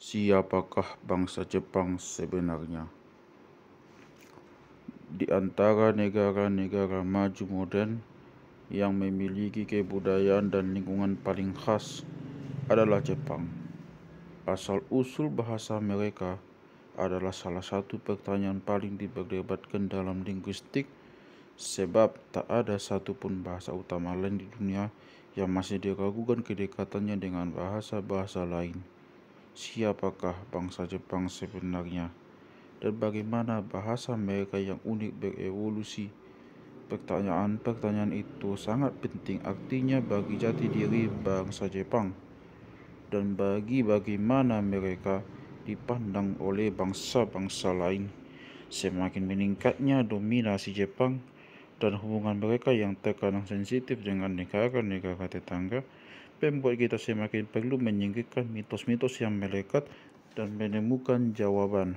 Siapakah bangsa Jepang sebenarnya? Di antara negara-negara maju modern yang memiliki kebudayaan dan lingkungan paling khas adalah Jepang. Asal-usul bahasa mereka adalah salah satu pertanyaan paling diperdebatkan dalam linguistik, sebab tak ada satupun bahasa utama lain di dunia yang masih diragukan kedekatannya dengan bahasa-bahasa lain. Siapakah bangsa Jepang sebenarnya? Dan bagaimana bahasa mereka yang unik berevolusi? Pertanyaan-pertanyaan itu sangat penting artinya bagi jati diri bangsa Jepang dan bagi bagaimana mereka dipandang oleh bangsa-bangsa lain. Semakin meningkatnya dominasi Jepang dan hubungan mereka yang terkadang sensitif dengan negara-negara tetangga, membuat kita semakin perlu menyingkirkan mitos-mitos yang melekat dan menemukan jawaban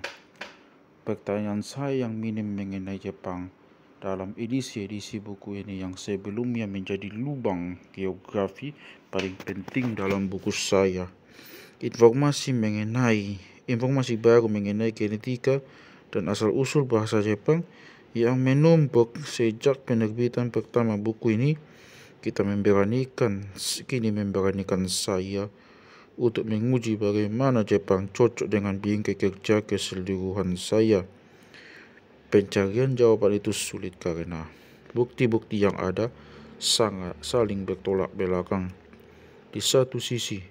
pertanyaan saya yang minim mengenai Jepang dalam edisi-edisi buku ini yang sebelumnya menjadi lubang geografi paling penting dalam buku saya. Informasi baru mengenai genetika dan asal-usul bahasa Jepang yang menumpuk sejak penerbitan pertama buku ini, kini memberanikan saya untuk menguji bagaimana Jepang cocok dengan bingkai kerja keseluruhan saya. Pencarian jawaban itu sulit karena bukti-bukti yang ada sangat saling bertolak belakang. Di satu sisi,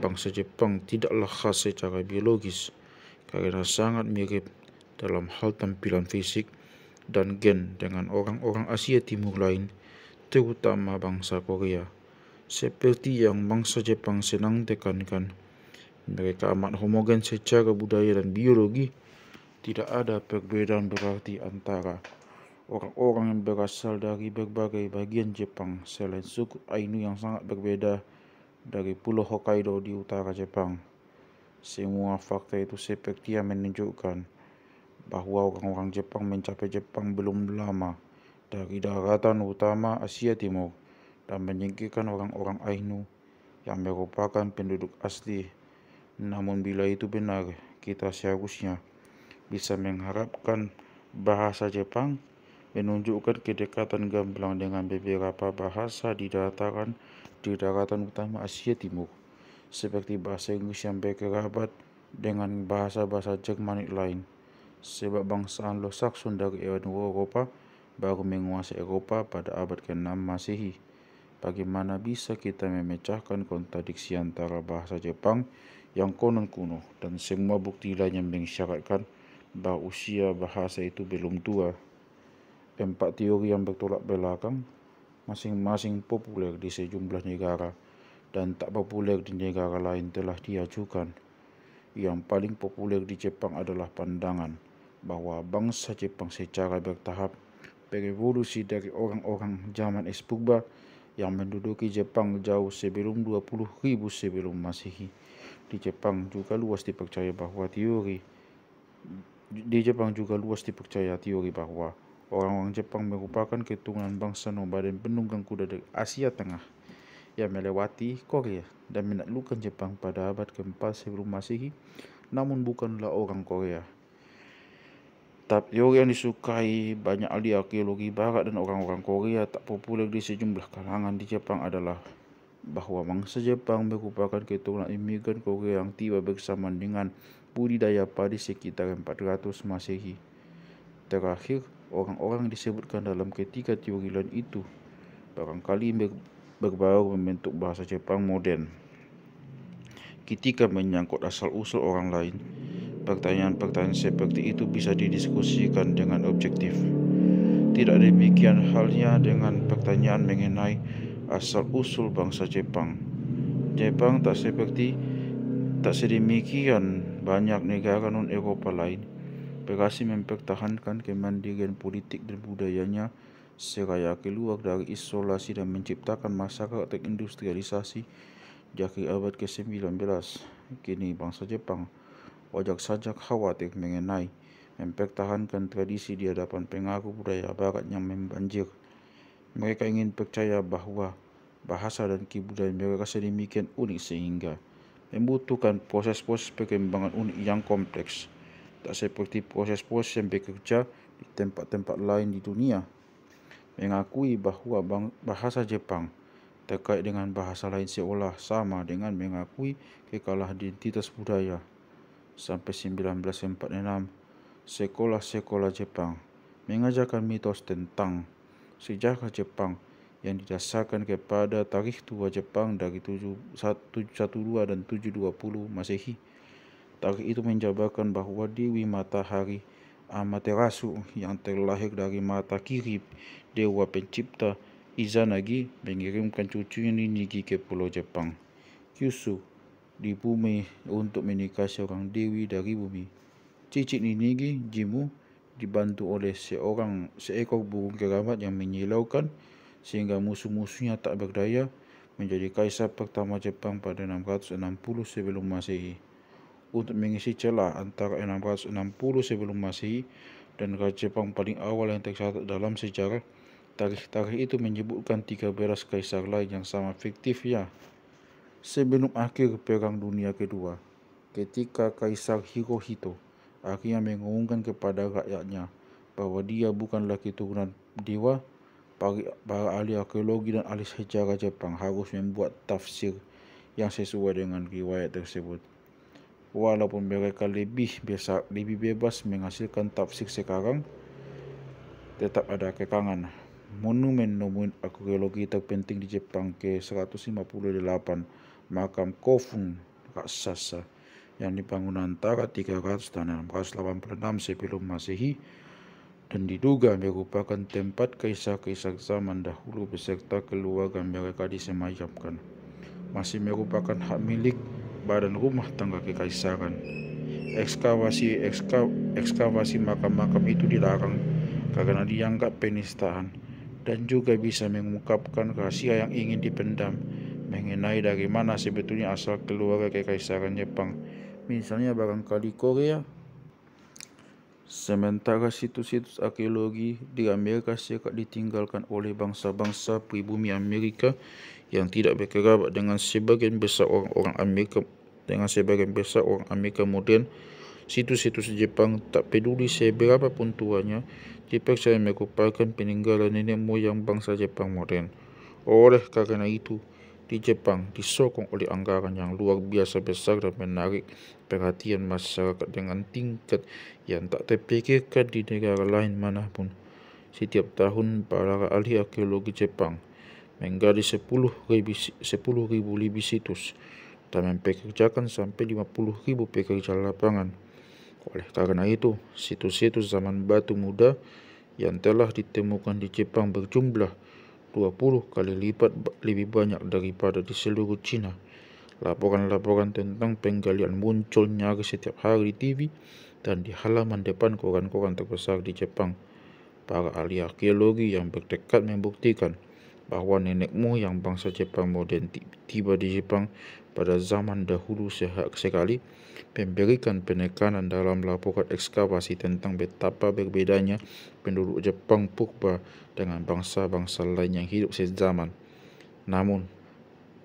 bangsa Jepang tidaklah khas secara biologis karena sangat mirip dalam hal tampilan fisik dan gen dengan orang-orang Asia Timur lain, terutama bangsa Korea. Seperti yang bangsa Jepang senang tekankan, mereka amat homogen secara budaya dan biologi. Tidak ada perbedaan berarti antara orang-orang yang berasal dari berbagai bagian Jepang selain suku Ainu yang sangat berbeda dari Pulau Hokkaido di utara Jepang. Semua fakta itu seperti yang menunjukkan bahwa orang-orang Jepang mencapai Jepang belum lama dari daratan utama Asia Timur dan menyingkirkan orang-orang Ainu yang merupakan penduduk asli. Namun bila itu benar, kita seharusnya bisa mengharapkan bahasa Jepang menunjukkan kedekatan gamblang dengan beberapa bahasa di daratan utama Asia Timur, seperti bahasa Inggris yang berkerabat dengan bahasa-bahasa Germanik lain, sebab bangsa Anglo-Saxon dari Eropa baru menguasai Eropa pada abad ke-6 Masehi. Bagaimana bisa kita memecahkan kontradiksi antara bahasa Jepang yang konon kuno dan semua bukti lain yang mengisyaratkan bahwa usia bahasa itu belum tua? 4 teori yang bertolak belakang, masing-masing populer di sejumlah negara dan tak populer di negara lain telah diajukan. Yang paling populer di Jepang adalah pandangan bahwa bangsa Jepang secara bertahap berevolusi dari orang-orang zaman es purba yang menduduki Jepang jauh sebelum 20.000 sebelum Masehi. Di Jepang juga luas dipercaya teori bahwa orang-orang Jepang merupakan keturunan bangsa nomaden penunggang kuda dari Asia Tengah yang melewati Korea dan menaklukkan Jepang pada abad ke-4 sebelum Masehi, namun bukanlah orang Korea. Teori yang disukai banyak ahli arkeologi barat dan orang-orang Korea tak populer di sejumlah kalangan di Jepang adalah bahwa bangsa Jepang merupakan keturunan imigran Korea yang tiba bersamaan dengan budidaya padi sekitar 400 Masehi. Terakhir, orang-orang disebutkan dalam ketiga teori lain itu barangkali berbaur membentuk bahasa Jepang modern. Ketika menyangkut asal-usul orang lain, pertanyaan-pertanyaan seperti itu bisa didiskusikan dengan objektif. Tidak demikian halnya dengan pertanyaan mengenai asal-usul bangsa Jepang. Jepang tak sedemikian banyak negara non-Eropa lain berhasil mempertahankan kemandirian politik dan budayanya seraya keluar dari isolasi dan menciptakan masyarakat terindustrialisasi di akhir abad ke-19. Kini bangsa Jepang wajar saja khawatir mengenai mempertahankan tradisi di hadapan pengaruh budaya barat yang membanjir. Mereka ingin percaya bahwa bahasa dan kebudayaan mereka sedemikian unik sehingga membutuhkan proses-proses perkembangan unik yang kompleks, tak seperti proses-proses yang bekerja di tempat-tempat lain di dunia. Mengakui bahwa bahasa Jepang terkait dengan bahasa lain seolah sama dengan mengakui kekalahan identitas budaya. Sampai 1946, sekolah-sekolah Jepang mengajarkan mitos tentang sejarah Jepang yang didasarkan kepada tarikh tua Jepang dari 712 dan 720 Masehi. Tarikh itu menjabarkan bahwa Dewi Matahari Amaterasu yang terlahir dari mata kiri dewa pencipta Izanagi mengirimkan cucunya Ninigi ke pulau Jepang, Kyushu, di bumi untuk menikahi seorang dewi dari bumi. Cicit Ninigi, Jimu, dibantu oleh seekor burung keramat yang menyilaukan sehingga musuh-musuhnya tak berdaya, menjadi kaisar pertama Jepang pada 660 sebelum Masehi. Untuk mengisi celah antara 660 sebelum Masehi dan Raja Jepang paling awal yang tercatat dalam sejarah, tarikh-tarikh itu menyebutkan 13 kaisar lain yang sama fiktif ya. Sebelum akhir Perang Dunia Kedua, ketika Kaisar Hirohito akhirnya mengumumkan kepada rakyatnya bahwa dia bukanlah keturunan dewa, para ahli arkeologi dan ahli sejarah Jepang harus membuat tafsir yang sesuai dengan riwayat tersebut. Walaupun mereka lebih bebas menghasilkan tafsir sekarang, tetap ada kekangan. Monumen arkeologi terpenting di Jepang ke-158, makam Kofun raksasa yang dibangun antara 300 dan 686 sebelum Masehi dan diduga merupakan tempat kaisar-kaisar zaman dahulu beserta keluarga mereka disemayamkan, masih merupakan hak milik Badan Rumah Tangga Kekaisaran. Ekskavasi makam-makam itu dilarang karena dianggap penistaan dan juga bisa mengungkapkan rahasia yang ingin dipendam mengenai dari mana sebetulnya asal keluarga Kekaisaran Jepang, misalnya barangkali Korea. Sementara situs-situs arkeologi di Amerika Serikat ditinggalkan oleh bangsa-bangsa pribumi Amerika yang tidak berkerabat dengan sebagian besar orang Amerika modern. Situs-situs Jepang, tak peduli seberapa pun tuanya, dipercaya merupakan peninggalan nenek moyang bangsa Jepang modern. Oleh karena itu, di Jepang disokong oleh anggaran yang luar biasa besar dan menarik perhatian masyarakat dengan tingkat yang tak terpikirkan di negara lain manapun. Setiap tahun, para ahli arkeologi Jepang menggali 10.000 lebih situs dan mempekerjakan sampai 50.000 pekerja lapangan. Oleh karena itu, situs-situs zaman batu muda yang telah ditemukan di Jepang berjumlah 20 kali lipat lebih banyak daripada di seluruh Cina. Laporan-laporan tentang penggalian muncul nyaris setiap hari di TV dan di halaman depan koran-koran terbesar di Jepang. Para ahli arkeologi yang bertekad membuktikan bahwa nenek moyang bangsa Jepang modern tiba di Jepang pada zaman dahulu sekali, memberikan penekanan dalam laporan ekskavasi tentang betapa berbedanya penduduk Jepang purba dengan bangsa-bangsa lain yang hidup sezaman. Namun,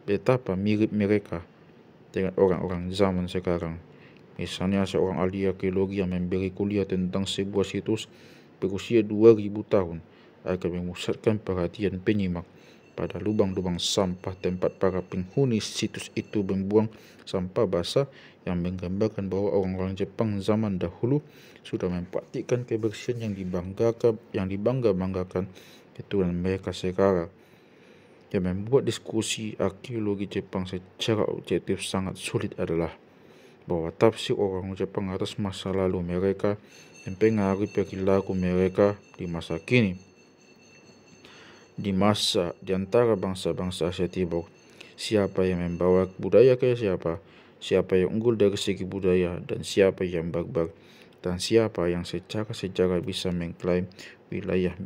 betapa mirip mereka dengan orang-orang zaman sekarang. Misalnya seorang ahli arkeologi yang memberi kuliah tentang sebuah situs berusia 2000 tahun akan memusatkan perhatian penyimak pada lubang-lubang sampah tempat para penghuni situs itu membuang sampah basah yang menggambarkan bahwa orang-orang Jepang zaman dahulu sudah mempraktikkan kebersihan yang dibangga-banggakan keturunan mereka sekarang. Yang membuat diskusi arkeologi Jepang secara objektif sangat sulit adalah bahwa tafsir orang Jepang atas masa lalu mereka mempengaruhi perilaku mereka di masa kini. Di antara bangsa-bangsa Asia Timur, siapa yang membawa budaya ke siapa yang unggul dari segi budaya, dan siapa yang barbar, dan siapa yang secara sejarah bisa mengklaim wilayah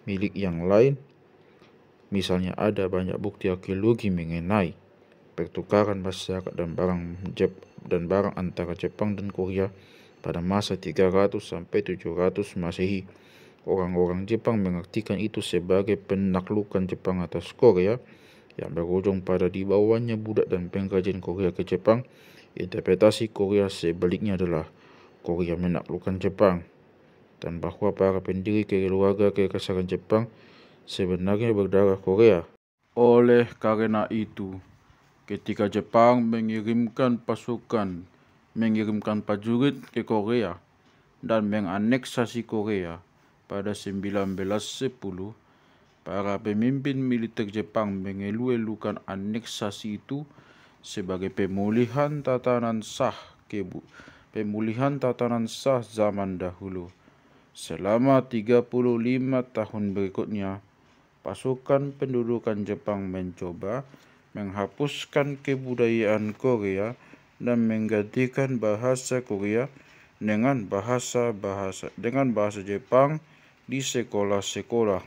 milik yang lain. Misalnya ada banyak bukti arkeologi mengenai pertukaran masyarakat dan barang antara Jepang dan Korea pada masa 300 sampai 700 Masehi. Orang-orang Jepang mengartikan itu sebagai penaklukan Jepang atas Korea yang berujung pada dibawanya budak dan pengkajian Korea ke Jepang. Interpretasi Korea sebaliknya adalah Korea menaklukkan Jepang, dan bahawa para pendiri keluarga kekaisaran Jepang sebenarnya berdarah Korea. Oleh karena itu, ketika Jepang mengirimkan prajurit ke Korea dan menganeksasi Korea pada 1910, para pemimpin militer Jepang mengeluh-elukan aneksasi itu sebagai pemulihan tatanan sah zaman dahulu. Selama 35 tahun berikutnya, pasukan pendudukan Jepang mencoba menghapuskan kebudayaan Korea dan menggantikan bahasa Korea dengan bahasa Jepang di sekolah-sekolah.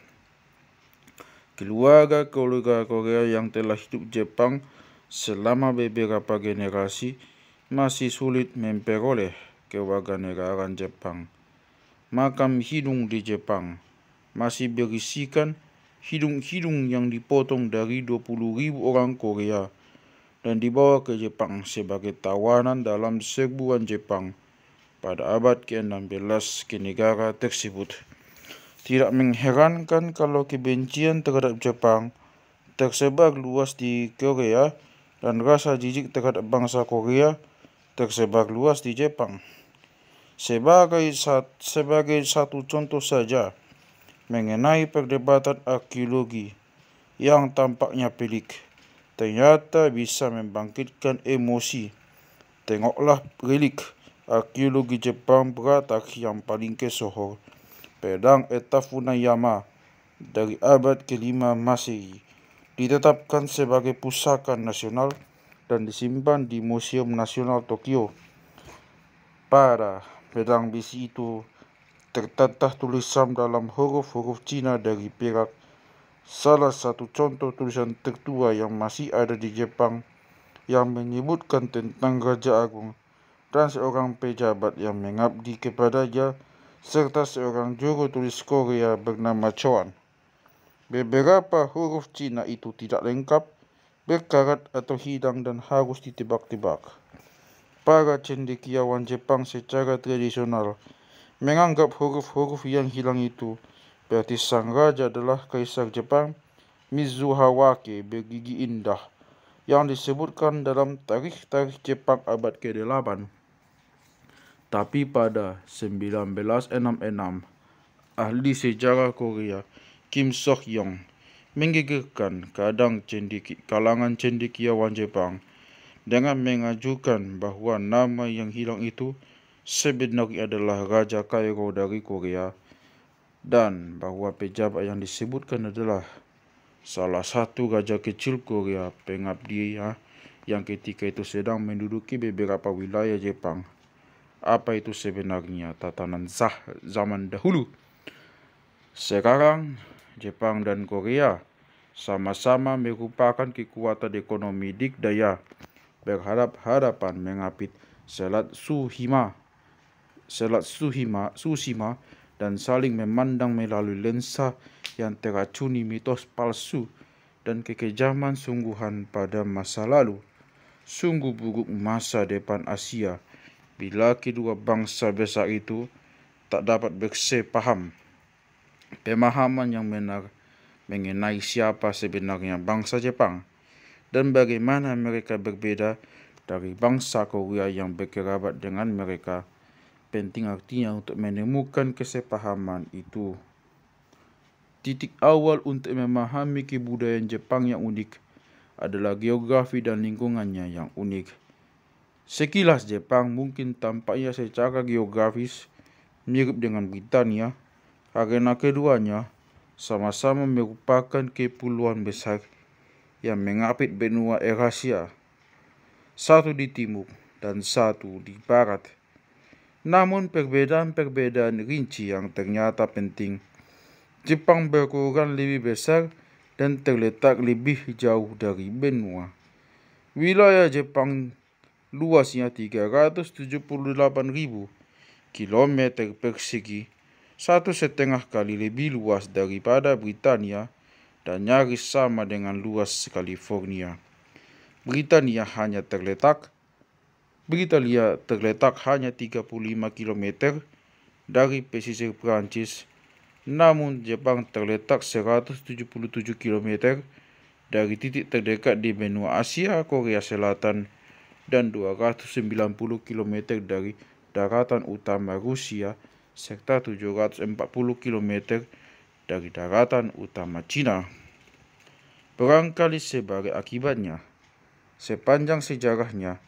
Keluarga Korea yang telah hidup Jepang selama beberapa generasi masih sulit memperoleh kewarganegaraan Jepang. Makam hidung di Jepang masih berisikan hidung-hidung yang dipotong dari 20.000 orang Korea dan dibawa ke Jepang sebagai tawanan dalam serbuan Jepang pada abad ke-16 ke negara tersebut. Tidak mengherankan kalau kebencian terhadap Jepang tersebar luas di Korea dan rasa jijik terhadap bangsa Korea tersebar luas di Jepang. Sebagai satu contoh saja mengenai perdebatan arkeologi yang tampaknya pelik, ternyata bisa membangkitkan emosi. Tengoklah relik arkeologi Jepang beratak yang paling kesohor, pedang Eta Funayama dari abad ke-5 Masehi, ditetapkan sebagai pusaka nasional dan disimpan di Museum Nasional Tokyo. Pada pedang besi itu tertata tulisan dalam huruf-huruf Cina dari perak, salah satu contoh tulisan tertua yang masih ada di Jepang, yang menyebutkan tentang Raja Agung dan seorang pejabat yang mengabdi kepadanya, serta seorang juru tulis Korea bernama Choan. Beberapa huruf Cina itu tidak lengkap, berkarat atau hilang dan harus ditebak-tebak. Para cendekiawan Jepang secara tradisional menganggap huruf-huruf yang hilang itu berarti sang raja adalah kaisar Jepang Mizuhawake bergigi indah, yang disebutkan dalam tarikh Jepang abad ke-8. Tapi pada 1966, ahli sejarah Korea Kim Sok-yong menggegerkan kalangan cendekiawan Jepang dengan mengajukan bahawa nama yang hilang itu sebenarnya adalah Raja Kairo dari Korea, dan bahawa pejabat yang disebutkan adalah salah satu raja kecil Korea pengabdi yang ketika itu sedang menduduki beberapa wilayah Jepang. Apa itu sebenarnya tatanan sah zaman dahulu? Sekarang, Jepang dan Korea sama-sama merupakan kekuatan ekonomi dikdaya, berhadap-hadapan mengapit Selat Tsushima dan saling memandang melalui lensa yang teracuni mitos palsu dan kekejaman sungguhan pada masa lalu. Sungguh buruk masa depan Asia bila kedua bangsa besar itu tak dapat bersepaham. Pemahaman yang benar mengenai siapa sebenarnya bangsa Jepang dan bagaimana mereka berbeda dari bangsa Korea yang berkerabat dengan mereka penting artinya untuk menemukan kesepahaman itu. Titik awal untuk memahami kebudayaan Jepang yang unik adalah geografi dan lingkungannya yang unik. Sekilas Jepang mungkin tampaknya secara geografis mirip dengan Britania, karena keduanya sama-sama merupakan kepulauan besar yang mengapit benua Eurasia, satu di timur dan satu di barat. Namun perbedaan-perbedaan rinci yang ternyata penting. Jepang berukuran lebih besar dan terletak lebih jauh dari benua. Wilayah Jepang luasnya 378.000 km persegi, 1,5 kali lebih luas daripada Britania dan nyaris sama dengan luas California. Britania terletak hanya 35 km dari pesisir Prancis, namun Jepang terletak 177 km dari titik terdekat di benua Asia Korea Selatan dan 290 km dari daratan utama Rusia serta 740 km dari daratan utama Cina. Barangkali sebagai akibatnya, sepanjang sejarahnya,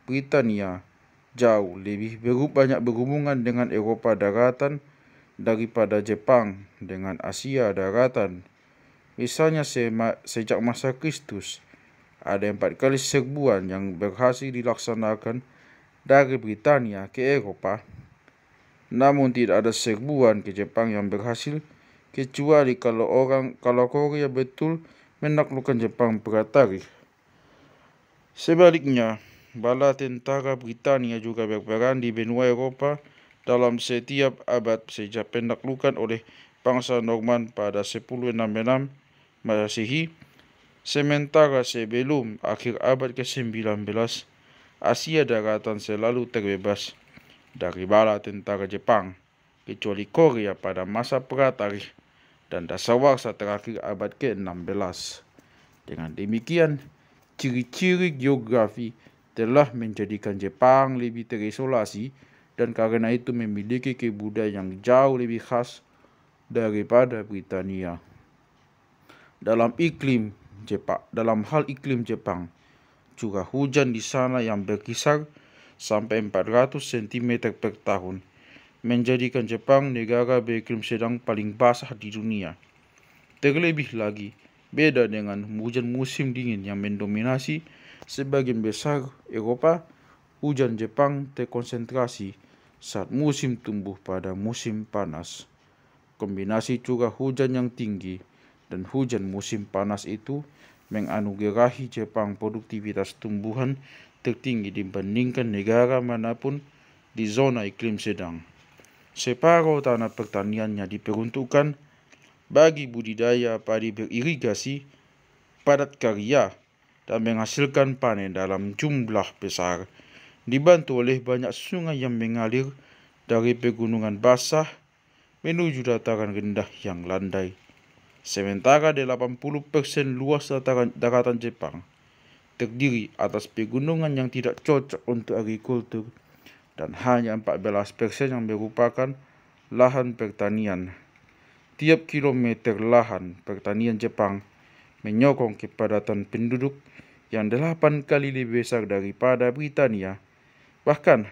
Britania jauh lebih banyak berhubungan dengan Eropa daratan daripada Jepang dengan Asia daratan. Misalnya sejak masa Kristus, ada 4 kali serbuan yang berhasil dilaksanakan dari Britania ke Eropa. Namun tidak ada serbuan ke Jepang yang berhasil, kecuali kalau Korea betul menaklukkan Jepang pada tarikh. Sebaliknya, bala tentara Britania juga berperan di benua Eropa dalam setiap abad sejak penaklukan oleh bangsa Norman pada 1066 Masehi. Sementara sebelum akhir abad ke-19, Asia daratan selalu terbebas dari bala tentara Jepang, kecuali Korea pada masa pratarikh dan dasawarsa terakhir abad ke-16. Dengan demikian, ciri-ciri geografi telah menjadikan Jepang lebih terisolasi dan karena itu memiliki kebudayaan yang jauh lebih khas daripada Britania. Dalam hal iklim Jepang, curah hujan di sana yang berkisar sampai 400 cm per tahun menjadikan Jepang negara beriklim sedang paling basah di dunia. Terlebih lagi, beda dengan hujan musim dingin yang mendominasi sebagian besar Eropa, hujan Jepang terkonsentrasi saat musim tumbuh pada musim panas. Kombinasi curah hujan yang tinggi dan hujan musim panas itu menganugerahi Jepang produktivitas tumbuhan tertinggi dibandingkan negara manapun di zona iklim sedang. Separuh tanah pertaniannya diperuntukkan bagi budidaya padi beririgasi padat karya dan menghasilkan panen dalam jumlah besar, dibantu oleh banyak sungai yang mengalir dari pegunungan basah menuju dataran rendah yang landai. Sementara 80% luas daratan Jepang terdiri atas pegunungan yang tidak cocok untuk agrikultur dan hanya 14% yang merupakan lahan pertanian. Tiap kilometer lahan pertanian Jepang menyokong kepadatan penduduk yang 8 kali lebih besar daripada Britania. Bahkan,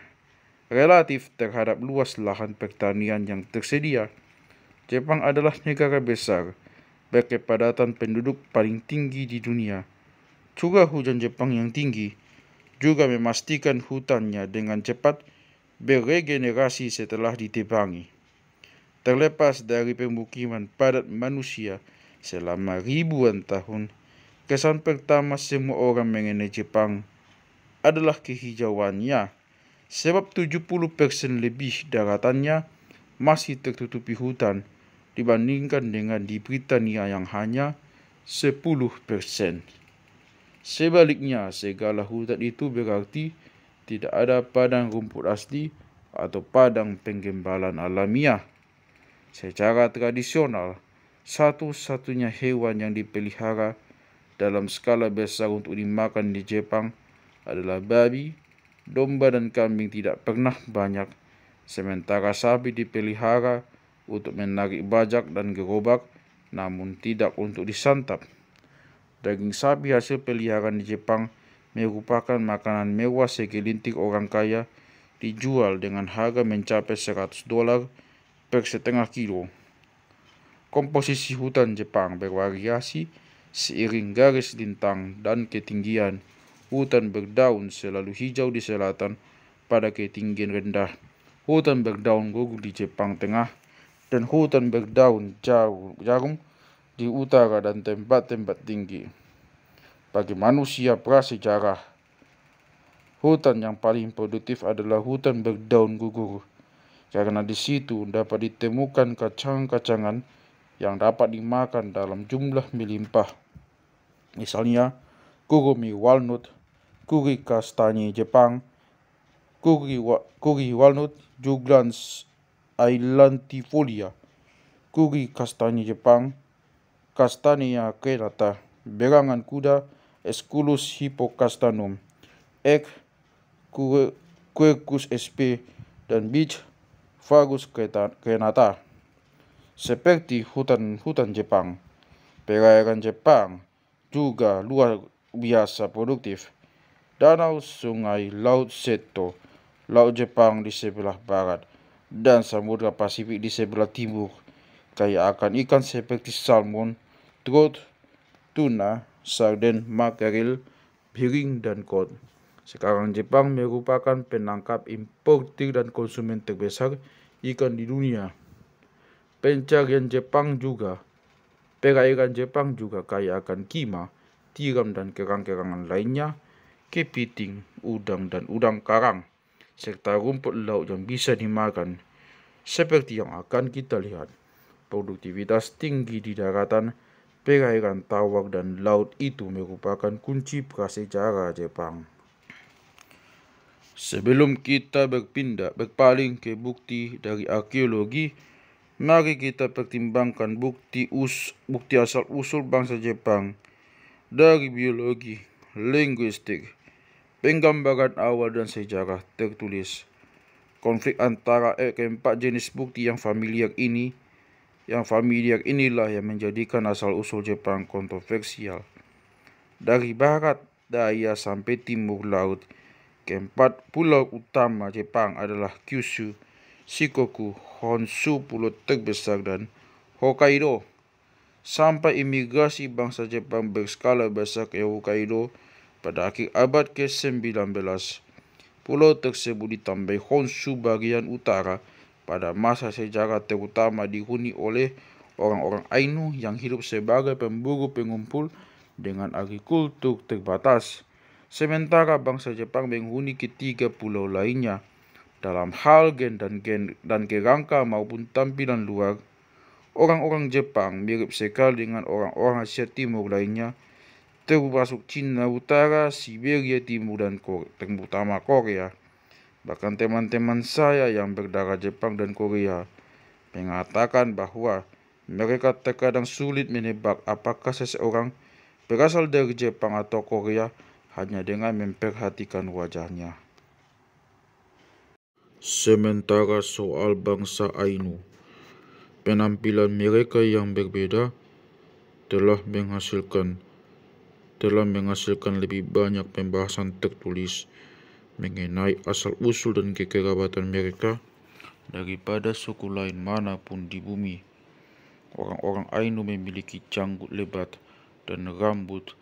relatif terhadap luas lahan pertanian yang tersedia, Jepang adalah negara besar berkepadatan penduduk paling tinggi di dunia. Curah hujan Jepang yang tinggi juga memastikan hutannya dengan cepat beregenerasi setelah ditebangi. Terlepas dari pemukiman padat manusia selama ribuan tahun, kesan pertama semua orang mengenai Jepang adalah kehijauannya, sebab 70% lebih daratannya masih tertutupi hutan dibandingkan dengan di Britania yang hanya 10%. Sebaliknya, segala hutan itu berarti tidak ada padang rumput asli atau padang penggembalan alamiah. Secara tradisional, satu-satunya hewan yang dipelihara dalam skala besar untuk dimakan di Jepang adalah babi, domba dan kambing tidak pernah banyak, sementara sapi dipelihara untuk menarik bajak dan gerobak, namun tidak untuk disantap. Daging sapi hasil peliharaan di Jepang merupakan makanan mewah segelintir orang kaya, dijual dengan harga mencapai $100 per setengah kilo. Komposisi hutan Jepang bervariasi seiring garis lintang dan ketinggian. Hutan berdaun selalu hijau di selatan pada ketinggian rendah, hutan berdaun gugur di Jepang tengah, dan hutan berdaun jarum di utara dan tempat-tempat tinggi. Bagi manusia prasejarah, hutan yang paling produktif adalah hutan berdaun gugur, karena di situ dapat ditemukan kacang-kacangan yang dapat dimakan dalam jumlah melimpah. Misalnya, kurumi walnut, kuri kastanye Jepang, kuri walnut Juglans ailantifolia, kuri kastanye Jepang, Castanea crenata, berangan kuda Esculus hippocastanum, Egg Quercus sp, dan Beech Fagus crenata. Seperti hutan Jepang, perairan Jepang juga luar biasa produktif. Danau, sungai, laut Seto, laut Jepang di sebelah barat, dan samudra Pasifik di sebelah timur kaya akan ikan seperti salmon, trout, tuna, sarden, makarel, piring, dan kod. Sekarang Jepang merupakan penangkap, importir, dan konsumen terbesar ikan di dunia. Perairan Jepang juga kaya akan kima, tiram, dan kerang-kerangan lainnya, kepiting, udang, dan udang karang, serta rumput laut yang bisa dimakan. Seperti yang akan kita lihat, produktivitas tinggi di daratan, perairan tawar, dan laut itu merupakan kunci prasejarah Jepang. Sebelum kita berpaling ke bukti dari arkeologi, mari kita pertimbangkan bukti asal-usul bangsa Jepang dari biologi, linguistik, penggambaran awal, dan sejarah tertulis. Konflik antara keempat jenis bukti yang familiar inilah yang menjadikan asal-usul Jepang kontroversial. Dari barat daya sampai timur laut, keempat pulau utama Jepang adalah Kyushu, Shikoku, Honshu pulau terbesar, dan Hokkaido. Sampai imigrasi bangsa Jepang berskala besar ke Hokkaido pada akhir abad ke-19, pulau tersebut ditambah Honshu bagian utara pada masa sejarah terutama dihuni oleh orang-orang Ainu yang hidup sebagai pemburu pengumpul dengan agrikultur terbatas. Sementara bangsa Jepang menghuni ketiga pulau lainnya. Dalam hal gen dan kerangka maupun tampilan luar, orang-orang Jepang mirip sekali dengan orang-orang Asia Timur lainnya, termasuk Cina Utara, Siberia Timur, dan terutama Korea. Bahkan teman-teman saya yang berdarah Jepang dan Korea mengatakan bahwa mereka terkadang sulit menebak apakah seseorang berasal dari Jepang atau Korea hanya dengan memperhatikan wajahnya. Sementara soal bangsa Ainu, penampilan mereka yang berbeda telah menghasilkan lebih banyak pembahasan tertulis mengenai asal-usul dan kekerabatan mereka daripada suku lain manapun di bumi. Orang-orang Ainu memiliki janggut lebat dan rambut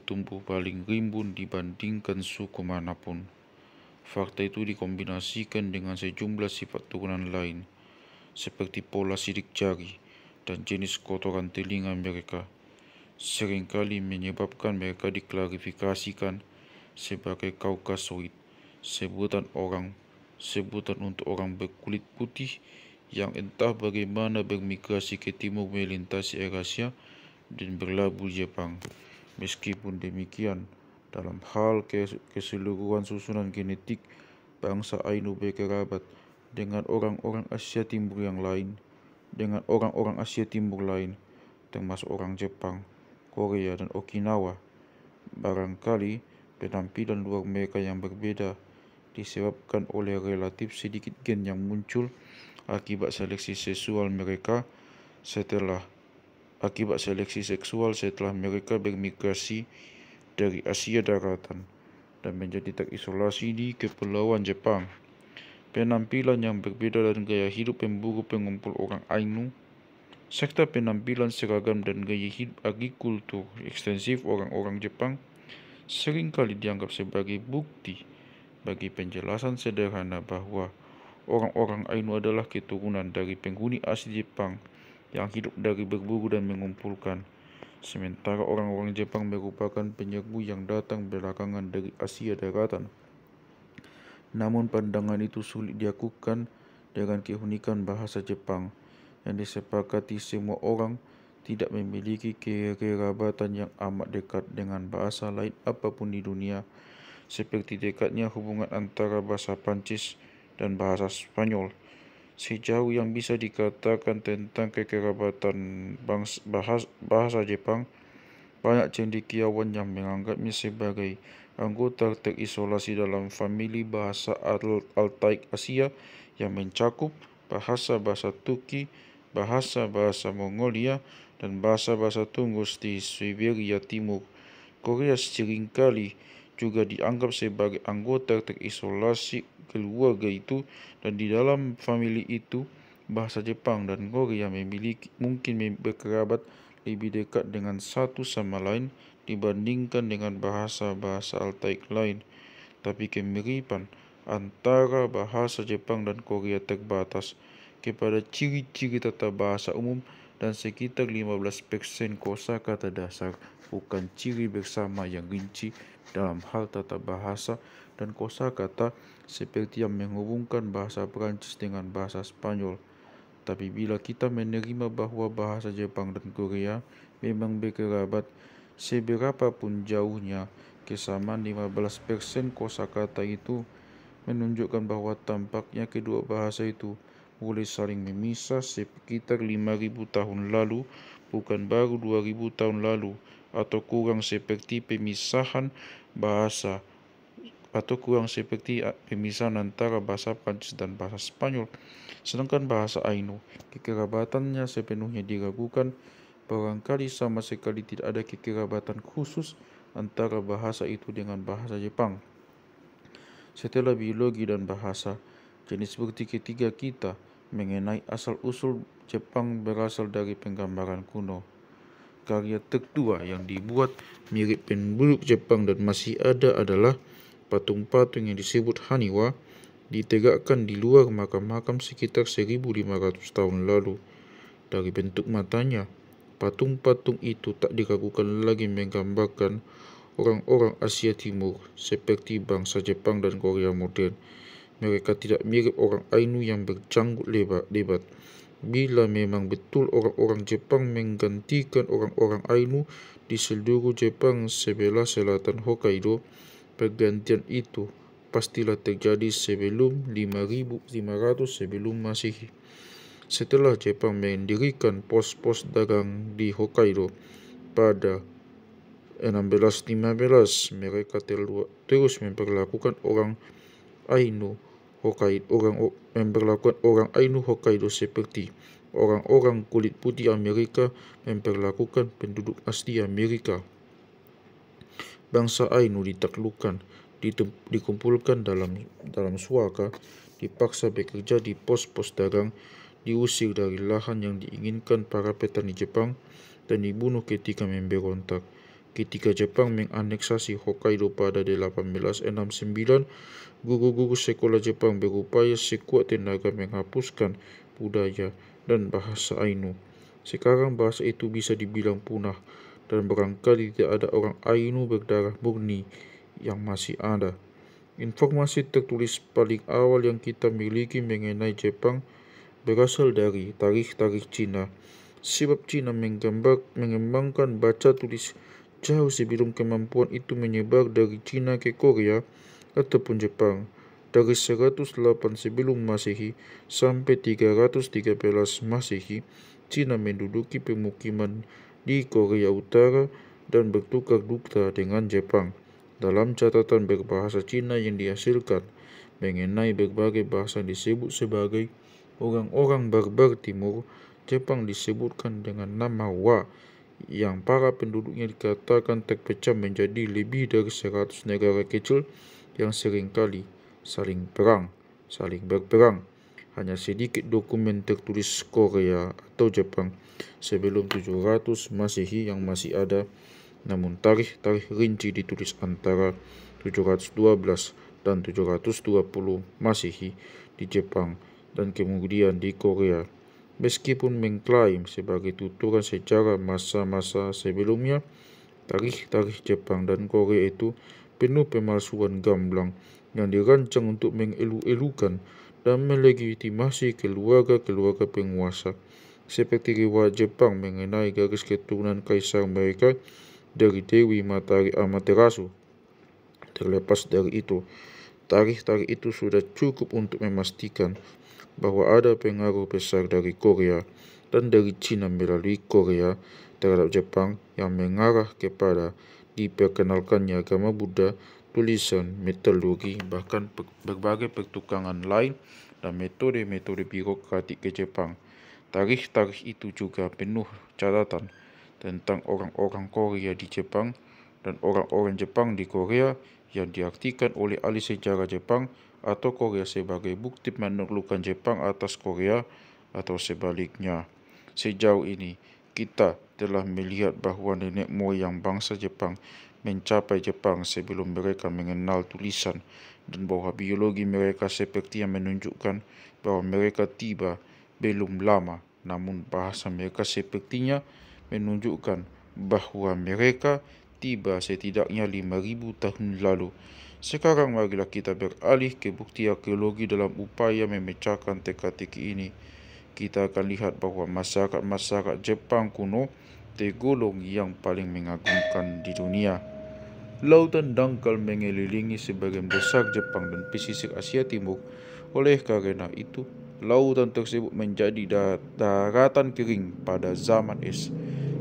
tumbuh paling rimbun dibandingkan suku manapun. Fakta itu dikombinasikan dengan sejumlah sifat turunan lain, seperti pola sidik jari dan jenis kotoran telinga mereka, seringkali menyebabkan mereka diklarifikasikan sebagai Kaukasoid, sebutan untuk orang berkulit putih yang entah bagaimana bermigrasi ke timur melintasi Eurasia dan berlabuh di Jepang. Meskipun demikian, dalam hal keseluruhan susunan genetik, bangsa Ainu berkerabat dengan orang-orang Asia Timur lain, termasuk orang Jepang, Korea, dan Okinawa. Barangkali penampilan luar mereka yang berbeda disebabkan oleh relatif sedikit gen yang muncul akibat seleksi seksual setelah mereka bermigrasi dari Asia Daratan dan menjadi terisolasi di kepulauan Jepang. Penampilan yang berbeda dan gaya hidup pemburu pengumpul orang Ainu, serta penampilan seragam dan gaya hidup agrikultur ekstensif orang-orang Jepang seringkali dianggap sebagai bukti bagi penjelasan sederhana bahwa orang-orang Ainu adalah keturunan dari penghuni asli Jepang yang hidup dari berburu dan mengumpulkan, sementara orang-orang Jepang merupakan penyerbu yang datang belakangan dari Asia Daratan. Namun pandangan itu sulit dilakukan dengan keunikan bahasa Jepang yang disepakati semua orang tidak memiliki kekerabatan yang amat dekat dengan bahasa lain apapun di dunia, seperti dekatnya hubungan antara bahasa Prancis dan bahasa Spanyol. Sejauh yang bisa dikatakan tentang kekerabatan bahasa Jepang, banyak cendekiawan yang menganggapnya sebagai anggota terisolasi dalam famili bahasa Altaik Asia yang mencakup bahasa-bahasa Turki, bahasa-bahasa Mongolia, dan bahasa-bahasa Tungus di Siberia Timur. Korea seringkali juga dianggap sebagai anggota terisolasi keluarga itu, dan di dalam famili itu, bahasa Jepang dan Korea mungkin berkerabat lebih dekat dengan satu sama lain dibandingkan dengan bahasa-bahasa Altaik lain. Tapi kemiripan antara bahasa Jepang dan Korea terbatas kepada ciri-ciri tata bahasa umum dan sekitar 15% kosakata dasar, bukan ciri bersama yang rinci dalam hal tata bahasa dan kosakata seperti yang menghubungkan bahasa Perancis dengan bahasa Spanyol. Tapi bila kita menerima bahwa bahasa Jepang dan Korea memang berkerabat, seberapapun jauhnya kesamaan 15% kosakata itu menunjukkan bahwa tampaknya kedua bahasa itu boleh saling memisah sekitar 5.000 tahun lalu, bukan baru 2.000 tahun lalu, atau kurang seperti pemisahan antara bahasa Prancis dan bahasa Spanyol. Sedangkan bahasa Ainu, kekerabatannya sepenuhnya diragukan. Barangkali sama sekali tidak ada kekerabatan khusus antara bahasa itu dengan bahasa Jepang. Setelah biologi dan bahasa, jenis bukti ketiga kita mengenai asal-usul Jepang berasal dari penggambaran kuno. Karya tertua yang dibuat mirip penduduk Jepang dan masih ada adalah patung-patung yang disebut Haniwa, ditegakkan di luar makam-makam sekitar 1.500 tahun lalu. Dari bentuk matanya, patung-patung itu tak diragukan lagi menggambarkan orang-orang Asia Timur seperti bangsa Jepang dan Korea modern. Mereka tidak mirip orang Ainu yang berjanggut lebat. Bila memang betul orang-orang Jepang menggantikan orang-orang Ainu di seluruh Jepang sebelah selatan Hokkaido, pergantian itu pastilah terjadi sebelum 5.500 sebelum Masehi. Setelah Jepang mendirikan pos-pos dagang di Hokkaido pada 1615, mereka terus memperlakukan orang Ainu Hokkaido seperti orang-orang kulit putih Amerika memperlakukan penduduk asli Amerika. Bangsa Ainu ditaklukkan, dikumpulkan dalam suaka, dipaksa bekerja di pos-pos dagang, diusir dari lahan yang diinginkan para petani Jepang, dan dibunuh ketika memberontak. Ketika Jepang menganeksasi Hokkaido pada 1869, guru-guru sekolah Jepang berupaya sekuat tenaga menghapuskan budaya dan bahasa Ainu. Sekarang bahasa itu bisa dibilang punah, dan barangkali tidak ada orang Ainu berdarah murni yang masih ada. Informasi tertulis paling awal yang kita miliki mengenai Jepang berasal dari tarikh Cina, sebab Cina mengembangkan baca tulis jauh sebelum kemampuan itu menyebar dari Cina ke Korea ataupun Jepang. Dari 108 sebelum Masehi sampai 313 Masehi, Cina menduduki pemukiman di Korea Utara dan bertukar duka dengan Jepang. Dalam catatan berbahasa Cina yang dihasilkan mengenai berbagai bahasa disebut sebagai orang-orang barbar timur, Jepang disebutkan dengan nama Wa, yang para penduduknya dikatakan terpecah menjadi lebih dari 100 negara kecil yang seringkali saling berperang. Hanya sedikit dokumen tertulis Korea atau Jepang sebelum 700 Masehi yang masih ada, namun tarikh rinci ditulis antara 712 dan 720 Masehi di Jepang dan kemudian di Korea. Meskipun mengklaim sebagai tuturan sejarah masa-masa sebelumnya, tarikh Jepang dan Korea itu penuh pemalsuan gamblang yang dirancang untuk mengelu-elukan dan melegitimasi keluarga-keluarga penguasa. seperti riwayat Jepang mengenai garis keturunan kaisar mereka dari Dewi Matahari Amaterasu. Terlepas dari itu, tarikh itu sudah cukup untuk memastikan bahwa ada pengaruh besar dari Korea dan dari Cina melalui Korea terhadap Jepang yang mengarah kepada diperkenalkannya agama Buddha, tulisan, metalurgi, bahkan berbagai pertukangan lain dan metode-metode birokratik ke Jepang. Tarikh itu juga penuh catatan tentang orang-orang Korea di Jepang dan orang-orang Jepang di Korea yang diartikan oleh ahli sejarah Jepang atau Korea sebagai bukti menaklukkan Jepang atas Korea atau sebaliknya. Sejauh ini, kita telah melihat bahwa nenek moyang bangsa Jepang mencapai Jepang sebelum mereka mengenal tulisan dan bahwa biologi mereka seperti yang menunjukkan bahwa mereka tiba belum lama, namun bahasa mereka sepertinya menunjukkan bahwa mereka tiba setidaknya 5.000 tahun lalu. Sekarang marilah kita beralih ke bukti arkeologi dalam upaya memecahkan teka-teki ini. Kita akan lihat bahwa masyarakat Jepang kuno tergolong yang paling mengagumkan di dunia. Lautan dangkal mengelilingi sebagian besar Jepang dan pesisir Asia Timur. Oleh karena itu, lautan tersebut menjadi daratan kering pada zaman es,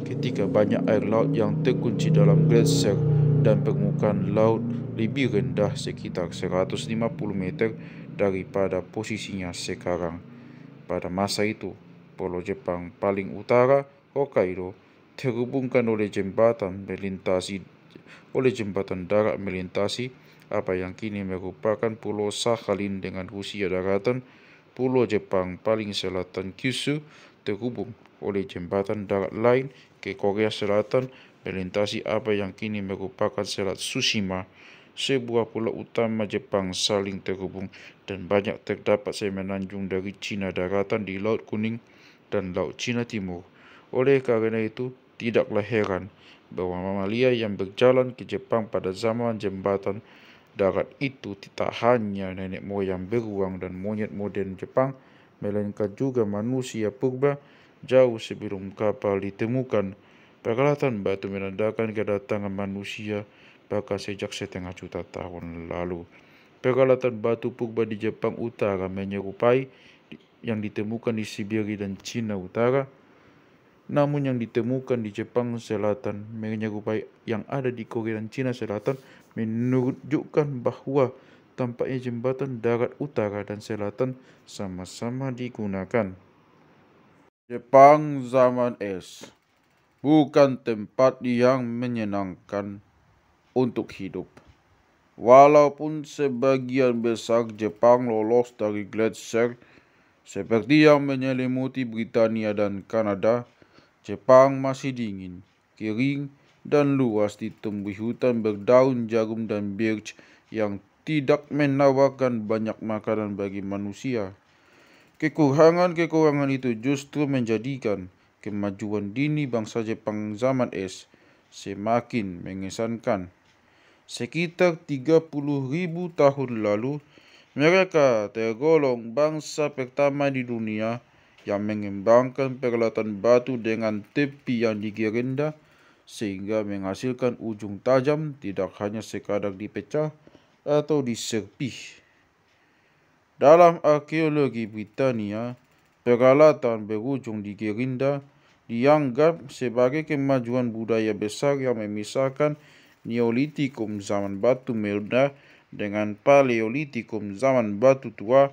ketika banyak air laut yang terkunci dalam gletser dan permukaan laut lebih rendah sekitar 150 meter daripada posisinya sekarang. Pada masa itu, Pulau Jepang paling utara, Hokkaido, terhubungkan oleh jembatan darat melintasi apa yang kini merupakan Pulau Sakhalin dengan Rusia daratan. Pulau Jepang paling selatan, Kyushu, terhubung oleh jembatan darat lain ke Korea Selatan melintasi apa yang kini merupakan Selat Tsushima. Sebuah pulau utama Jepang saling terhubung dan banyak terdapat semenanjung dari Cina daratan di Laut Kuning dan Laut Cina Timur. Oleh karena itu, tidaklah heran bahwa mamalia yang berjalan ke Jepang pada zaman jembatan darat itu tak hanya nenek moyang beruang dan monyet modern Jepang, melainkan juga manusia purba jauh sebelum kapal ditemukan. Peralatan batu menandakan kedatangan manusia bahkan sejak 500 tahun lalu. Peralatan batu purba di Jepang Utara menyerupai yang ditemukan di Siberia dan Cina Utara, namun yang ditemukan di Jepang Selatan menyerupai yang ada di Korea dan Cina Selatan, menunjukkan bahwa tampaknya jembatan darat utara dan selatan sama-sama digunakan. Jepang zaman es bukan tempat yang menyenangkan untuk hidup. Walaupun sebagian besar Jepang lolos dari gletser seperti yang menyelimuti Britania dan Kanada, Jepang masih dingin, kering, dan luas ditumbuhi hutan berdaun jarum dan birch yang tidak menawarkan banyak makanan bagi manusia. Kekurangan itu justru menjadikan kemajuan dini bangsa Jepang zaman es semakin mengesankan. Sekitar 30.000 tahun lalu, mereka tergolong bangsa pertama di dunia yang mengembangkan peralatan batu dengan tepi yang digerendah sehingga menghasilkan ujung tajam tidak hanya sekadar dipecah atau diserpih. Dalam arkeologi Britania, peralatan berujung digerendah dianggap sebagai kemajuan budaya besar yang memisahkan Neolitikum zaman batu medah dengan Paleolitikum zaman batu tua.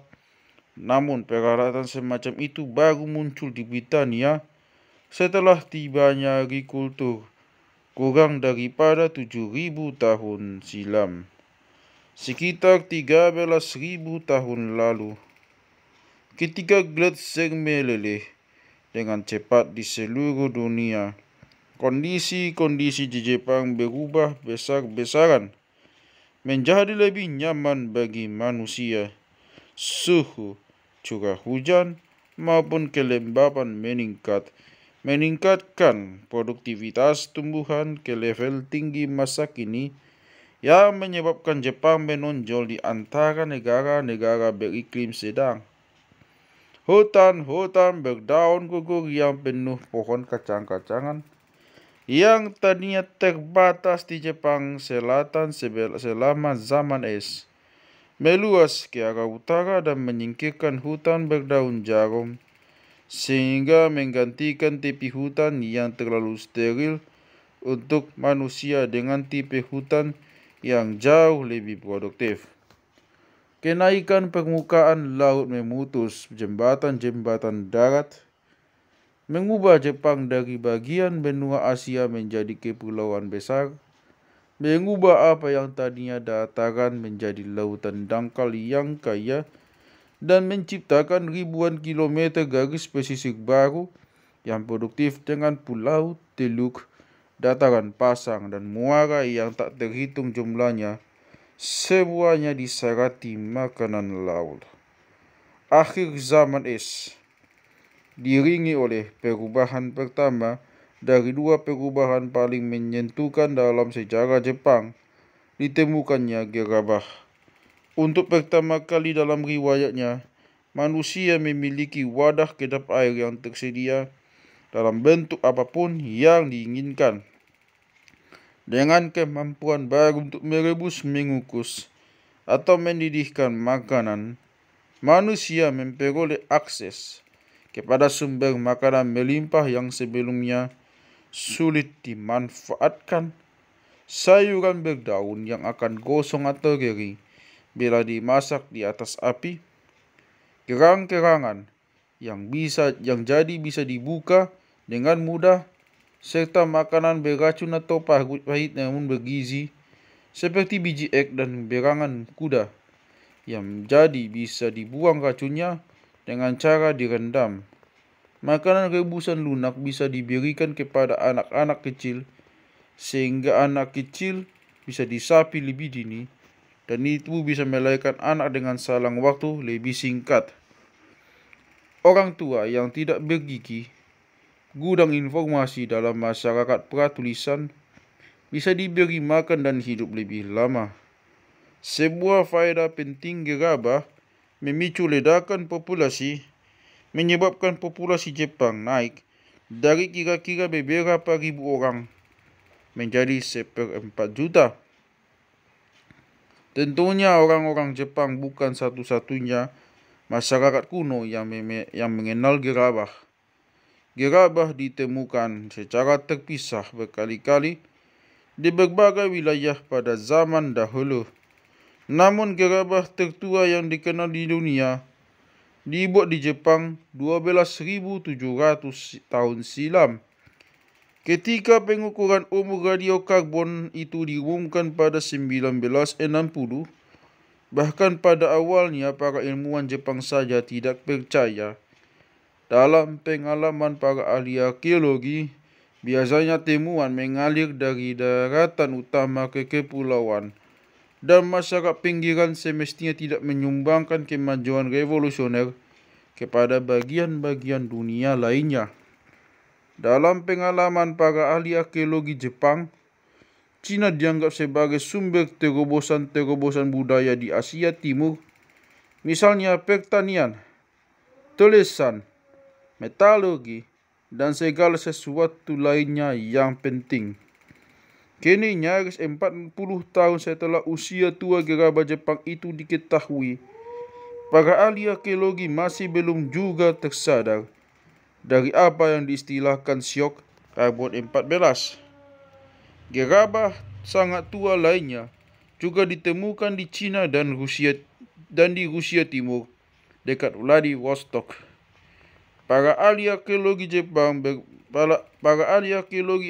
Namun peralatan semacam itu baru muncul di Britania setelah tibanya agrikultur kurang daripada 7.000 tahun silam, sekitar 13.000 tahun lalu, ketika gletser meleleh dengan cepat di seluruh dunia. Kondisi di Jepang berubah besar-besaran menjadi lebih nyaman bagi manusia. Suhu, curah hujan, maupun kelembapan meningkatkan produktivitas tumbuhan ke level tinggi masa kini yang menyebabkan Jepang menonjol di antara negara-negara beriklim sedang. Hutan-hutan berdaun gugur yang penuh pohon kacang-kacangan yang tadinya terbatas di Jepang Selatan selama zaman es, meluas ke arah utara dan menyingkirkan hutan berdaun jarum sehingga menggantikan tepi hutan yang terlalu steril untuk manusia dengan tipe hutan yang jauh lebih produktif. Kenaikan permukaan laut memutus jembatan-jembatan darat, mengubah Jepang dari bagian benua Asia menjadi kepulauan besar, mengubah apa yang tadinya dataran menjadi lautan dangkal yang kaya, dan menciptakan ribuan kilometer garis pesisir baru yang produktif dengan pulau, teluk, dataran pasang, dan muara yang tak terhitung jumlahnya, semuanya diserati makanan laut. Akhir zaman es diiringi oleh perubahan pertama dari dua perubahan paling menyentuhkan dalam sejarah Jepang, ditemukannya gerabah. Untuk pertama kali dalam riwayatnya, manusia memiliki wadah kedap air yang tersedia dalam bentuk apapun yang diinginkan, dengan kemampuan baru untuk merebus, mengukus, atau mendidihkan makanan. Manusia memperoleh akses kepada sumber makanan melimpah yang sebelumnya sulit dimanfaatkan. Sayuran berdaun yang akan gosong atau kering bila dimasak di atas api, kerang-kerangan yang jadi bisa dibuka dengan mudah, serta makanan beracun atau pahit namun bergizi seperti biji ek dan berangan kuda yang jadi bisa dibuang racunnya dengan cara direndam. Makanan rebusan lunak bisa diberikan kepada anak-anak kecil sehingga anak kecil bisa disapi lebih dini, dan itu bisa melahirkan anak dengan salang waktu lebih singkat. Orang tua yang tidak bergigi, gudang informasi dalam masyarakat pratulisan, bisa diberi makan dan hidup lebih lama. Sebuah faedah penting gerabah memicu ledakan populasi, menyebabkan populasi Jepang naik dari kira-kira beberapa ribu orang menjadi 1/4 juta. Tentunya orang-orang Jepang bukan satu-satunya masyarakat kuno yang mengenal gerabah. Gerabah ditemukan secara terpisah berkali-kali di berbagai wilayah pada zaman dahulu. Namun gerabah tertua yang dikenal di dunia dibuat di Jepang 12.700 tahun silam. Ketika pengukuran umur radiokarbon itu diumumkan pada 1960, bahkan pada awalnya para ilmuwan Jepang saja tidak percaya. Dalam pengalaman para ahli arkeologi, biasanya temuan mengalir dari daratan utama ke kepulauan, dan masyarakat pinggiran semestinya tidak menyumbangkan kemajuan revolusioner kepada bagian-bagian dunia lainnya. Dalam pengalaman para ahli arkeologi Jepang, Cina dianggap sebagai sumber terobosan-terobosan budaya di Asia Timur, misalnya pertanian, tulisan, metalurgi, dan segala sesuatu lainnya yang penting. Kini nyaris 40 tahun setelah usia tua gerabah Jepang itu diketahui, para ahli arkeologi masih belum juga tersadar dari apa yang diistilahkan syok karbon 14. Gerabah sangat tua lainnya juga ditemukan di Cina dan di Rusia Timur dekat Vladivostok. Para ahli arkeologi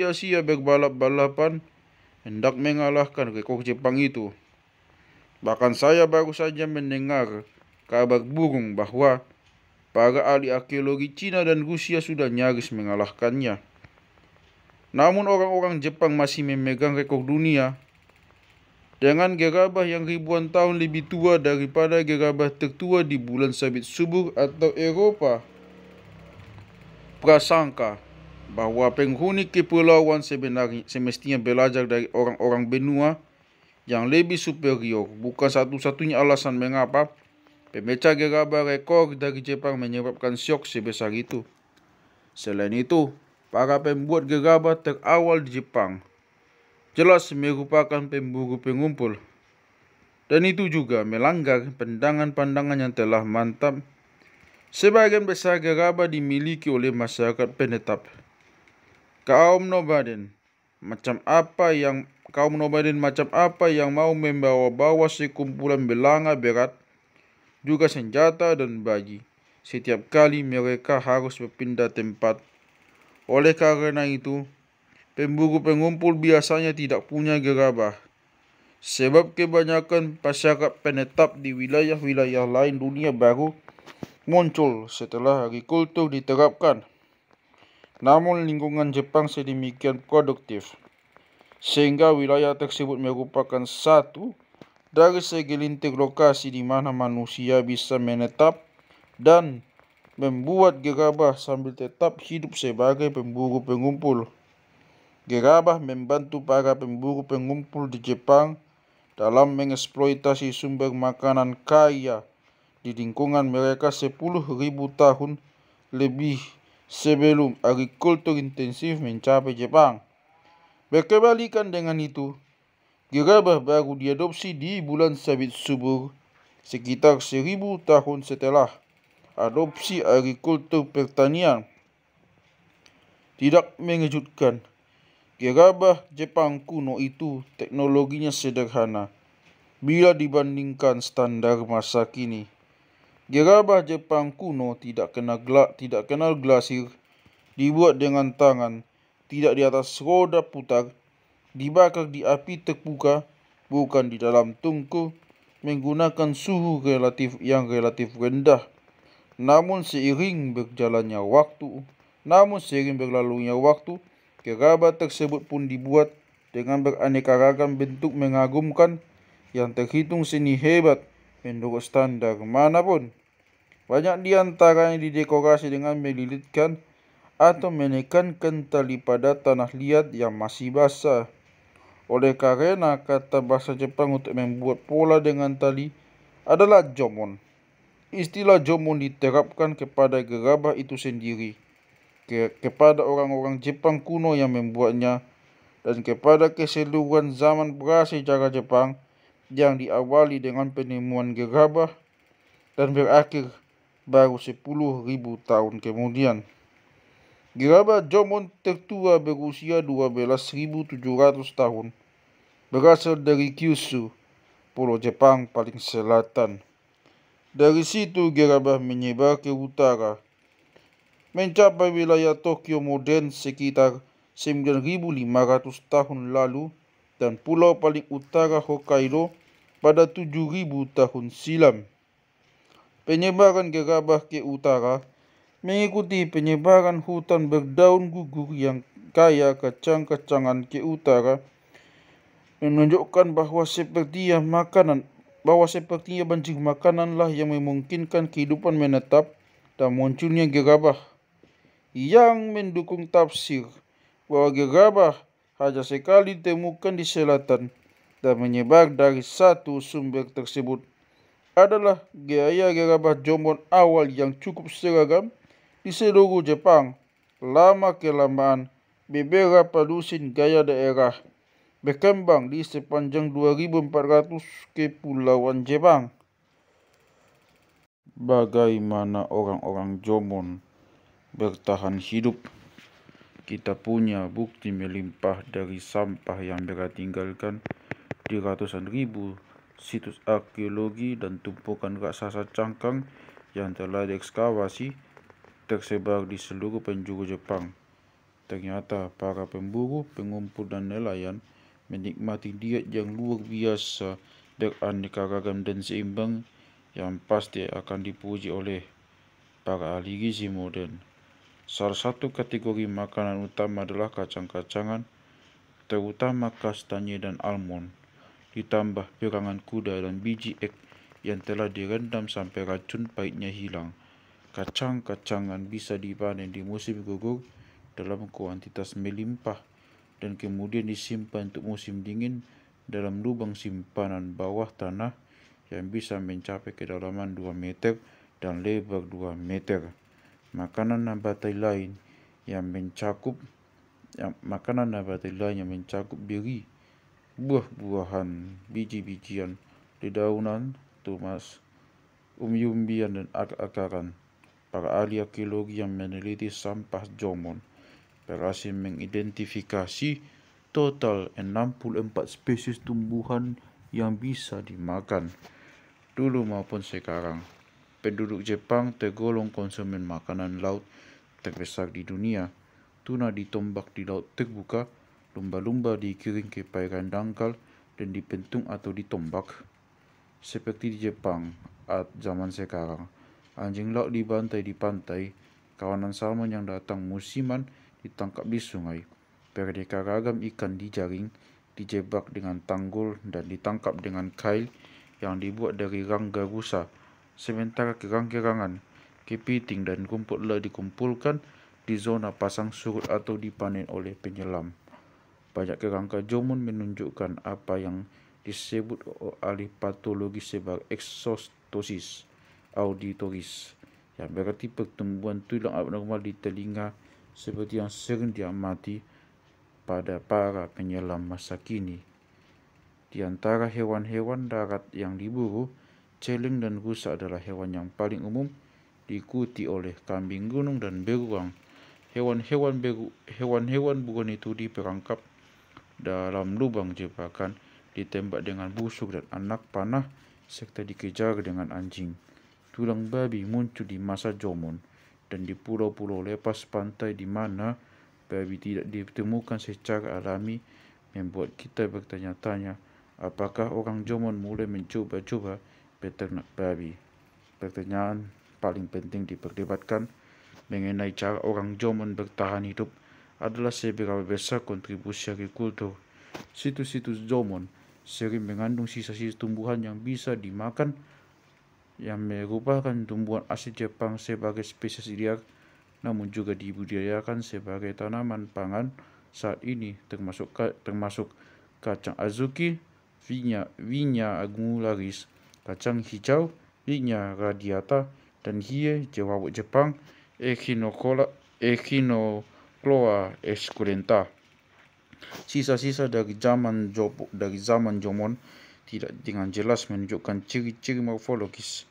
Asia berbalap-balapan hendak mengalahkan rekor Jepang itu. Bahkan saya baru saja mendengar kabar burung bahwa para ahli arkeologi Cina dan Rusia sudah nyaris mengalahkannya. Namun orang-orang Jepang masih memegang rekor dunia dengan gerabah yang ribuan tahun lebih tua daripada gerabah tertua di bulan sabit subur atau Eropa. Prasangka bahwa penghuni kepulauan semestinya belajar dari orang-orang benua yang lebih superior bukan satu-satunya alasan mengapa Pemecah gerabah rekor dari Jepang menyebabkan syok sebesar itu. Selain itu, para pembuat gerabah terawal di Jepang jelas merupakan pemburu pengumpul. Dan itu juga melanggar pandangan-pandangan yang telah mantap. Sebagian besar gerabah dimiliki oleh masyarakat penetap. Kaum nomaden macam apa yang mau membawa-bawa sekumpulan belanga berat, juga senjata dan bagi setiap kali mereka harus berpindah tempat. Oleh karena itu, pemburu pengumpul biasanya tidak punya gerabah. Sebab kebanyakan masyarakat penetap di wilayah-wilayah lain dunia baru muncul setelah agrikultur diterapkan. Namun lingkungan Jepang sedemikian produktif, sehingga wilayah tersebut merupakan satu dari segelintir lokasi di mana manusia bisa menetap dan membuat gerabah sambil tetap hidup sebagai pemburu pengumpul. Gerabah membantu para pemburu pengumpul di Jepang dalam mengeksploitasi sumber makanan kaya di lingkungan mereka 10.000 tahun lebih sebelum agrikultur intensif mencapai Jepang. Berkebalikan dengan itu, gerabah baru diadopsi di bulan sabit subur sekitar 1000 tahun setelah adopsi agrikultur pertanian. Tidak mengejutkan, gerabah Jepang kuno itu teknologinya sederhana bila dibandingkan standar masa kini. Gerabah Jepang kuno tidak kenal glasir, dibuat dengan tangan, tidak di atas roda putar, dibakar di api terbuka, bukan di dalam tungku, menggunakan suhu yang relatif rendah. Namun seiring berlalunya waktu, gerabah tersebut pun dibuat dengan beraneka ragam bentuk mengagumkan yang terhitung seni hebat menurut standar manapun. Banyak di antaranya didekorasi dengan melilitkan atau menekankan tali pada tanah liat yang masih basah. Oleh karena kata bahasa Jepang untuk membuat pola dengan tali adalah jomon. Istilah jomon diterapkan kepada gerabah itu sendiri, kepada orang-orang Jepang kuno yang membuatnya, dan kepada keseluruhan zaman prasejarah Jepang yang diawali dengan penemuan gerabah dan berakhir baru 10.000 tahun kemudian. Gerabah jomon tertua berusia 12.700 tahun, berasal dari Kyushu, pulau Jepang paling selatan. Dari situ gerabah menyebar ke utara, mencapai wilayah Tokyo modern sekitar 9.500 tahun lalu dan pulau paling utara Hokkaido pada 7.000 tahun silam. Penyebaran gerabah ke utara mengikuti penyebaran hutan berdaun gugur yang kaya kacang-kacangan ke utara, menunjukkan bahwa sepertinya banjir makananlah yang memungkinkan kehidupan menetap dan munculnya gerabah, yang mendukung tafsir bahwa gerabah hanya sekali ditemukan di selatan dan menyebar dari satu sumber tersebut adalah gaya gerabah jomon awal yang cukup seragam di seluruh Jepang. Lama-kelamaan, beberapa dusin gaya daerah berkembang di sepanjang 2.400 kepulauan Jepang. Bagaimana orang-orang Jomon bertahan hidup? Kita punya bukti melimpah dari sampah yang mereka tinggalkan di ratusan ribu situs arkeologi dan tumpukan raksasa cangkang yang telah diekskavasi tersebar di seluruh penjuru Jepang. Ternyata para pemburu, pengumpul dan nelayan menikmati diet yang luar biasa, beraneka ragam dan seimbang, yang pasti akan dipuji oleh para ahli gizi modern. Salah satu kategori makanan utama adalah kacang-kacangan, terutama kastanye dan almond, ditambah pirangan kuda dan biji egg yang telah direndam sampai racun pahitnya hilang. Kacang-kacangan bisa dipanen di musim gugur dalam kuantitas melimpah dan kemudian disimpan untuk musim dingin dalam lubang simpanan bawah tanah yang bisa mencapai kedalaman 2 meter dan lebar 2 meter. Makanan nabati lain yang mencakup beri, buah-buahan, biji-bijian, dedaunan, tumas, umbi-umbian dan akar-akaran. Para ahli arkeologi yang meneliti sampah Jomon berhasil mengidentifikasi total 64 spesies tumbuhan yang bisa dimakan. Dulu maupun sekarang, penduduk Jepang tergolong konsumen makanan laut terbesar di dunia. Tuna ditombak di laut terbuka, lumba-lumba dikirim ke perairan dangkal dan dipentung atau ditombak. Seperti di Jepang zaman sekarang, anjing laut dibantai di pantai, kawanan salmon yang datang musiman ditangkap di sungai, beraneka ragam ikan dijaring, dijebak dengan tanggul dan ditangkap dengan kail yang dibuat dari rangga rusa, sementara kerang-kerangan, kepiting dan rumput laut dikumpulkan di zona pasang surut atau dipanen oleh penyelam. Banyak kerangka Jomon menunjukkan apa yang disebut ahli patologi sebagai eksostosis auditoris, yang berarti pertumbuhan tulang abnormal di telinga seperti yang sering diamati pada para penyelam masa kini. Di antara hewan-hewan darat yang diburu, celeng dan rusa adalah hewan yang paling umum, diikuti oleh kambing gunung dan beruang. Hewan-hewan buruan itu diperangkap dalam lubang jebakan, ditembak dengan busuk dan anak panah, serta dikejar dengan anjing. Tulang babi muncul di masa Jomon dan di pulau-pulau lepas pantai di mana babi tidak ditemukan secara alami, membuat kita bertanya-tanya apakah orang Jomon mulai mencoba-coba beternak babi. Pertanyaan paling penting diperdebatkan mengenai cara orang Jomon bertahan hidup adalah seberapa besar kontribusi agrikultur. Situs-situs Jomon sering mengandung sisa-sisa tumbuhan yang bisa dimakan, yang merupakan tumbuhan asli Jepang sebagai spesies liar, namun juga dibudidayakan sebagai tanaman pangan saat ini, termasuk kacang azuki, Vigna angularis, kacang hijau, Vigna radiata, dan hie jawawut Jepang, Echinocloa esculenta. Sisa-sisa dari zaman Jomon tidak dengan jelas menunjukkan ciri-ciri morfologis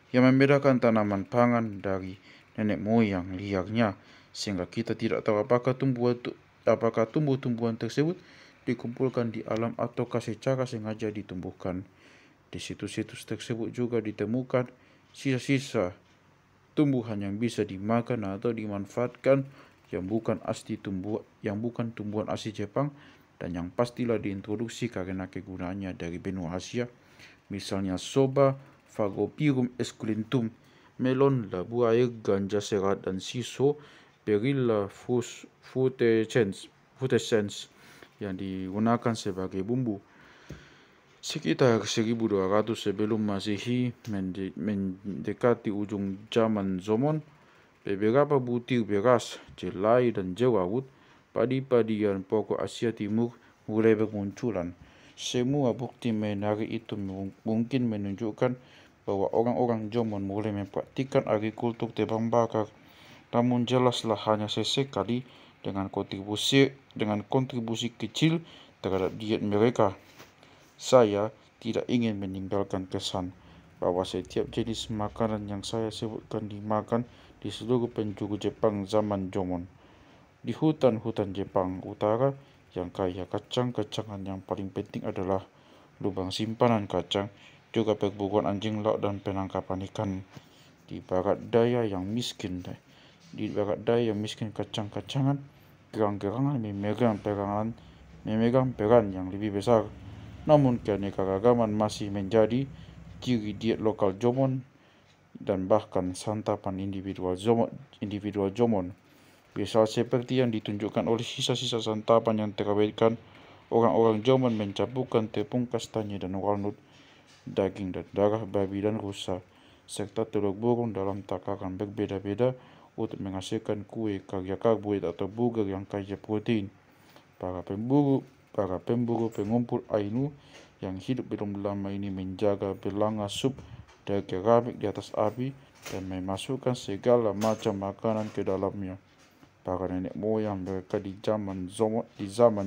yang membedakan tanaman pangan dari nenek moyang liarnya, sehingga kita tidak tahu apakah tumbuh-tumbuhan tersebut dikumpulkan di alam ataukah secara sengaja ditumbuhkan. Di situs-situs tersebut juga ditemukan sisa-sisa tumbuhan yang bisa dimakan atau dimanfaatkan yang bukan tumbuhan asli Jepang dan yang pastilah diintroduksi karena kegunaannya dari benua Asia, misalnya soba, Fagopirum esculentum, melon, labu air, ganja serat, dan siso, Perilla frutescens yang digunakan sebagai bumbu. Sekitar 1200 sebelum Masehi, mendekati ujung zaman Jomon, beberapa butir beras, jelai, dan jawawut, padi-padian pokok Asia Timur mulai bermunculan. Semua bukti menarik itu mungkin menunjukkan bahwa orang-orang Jomon mulai mempraktikkan agrikultur terbang bakar, namun jelaslah hanya sesekali dengan kontribusi kecil terhadap diet mereka. Saya tidak ingin meninggalkan kesan bahwa setiap jenis makanan yang saya sebutkan dimakan di seluruh penjuru Jepang zaman Jomon. Di hutan-hutan Jepang Utara yang kaya kacang-kacangan, yang paling penting adalah lubang simpanan kacang, juga perburuan anjing laut dan penangkapan ikan. Di barat daya yang miskin kacang-kacangan, kerang-kerangan memegang peran yang lebih besar. Namun keanekaragaman masih menjadi ciri diet lokal Jomon dan bahkan santapan individual Jomon. Misal seperti yang ditunjukkan oleh sisa-sisa santapan yang terabaikan, orang-orang Jomon mencampurkan tepung kastanya dan walnut, daging dan darah babi dan rusa, serta telur burung dalam takaran berbeda-beda untuk menghasilkan kue kaya karbohidrat atau burger yang kaya protein. Para pemburu pengumpul Ainu yang hidup belum lama ini menjaga bilang asup dari keramik di atas api dan memasukkan segala macam makanan ke dalamnya. Para nenek moyang mereka di zaman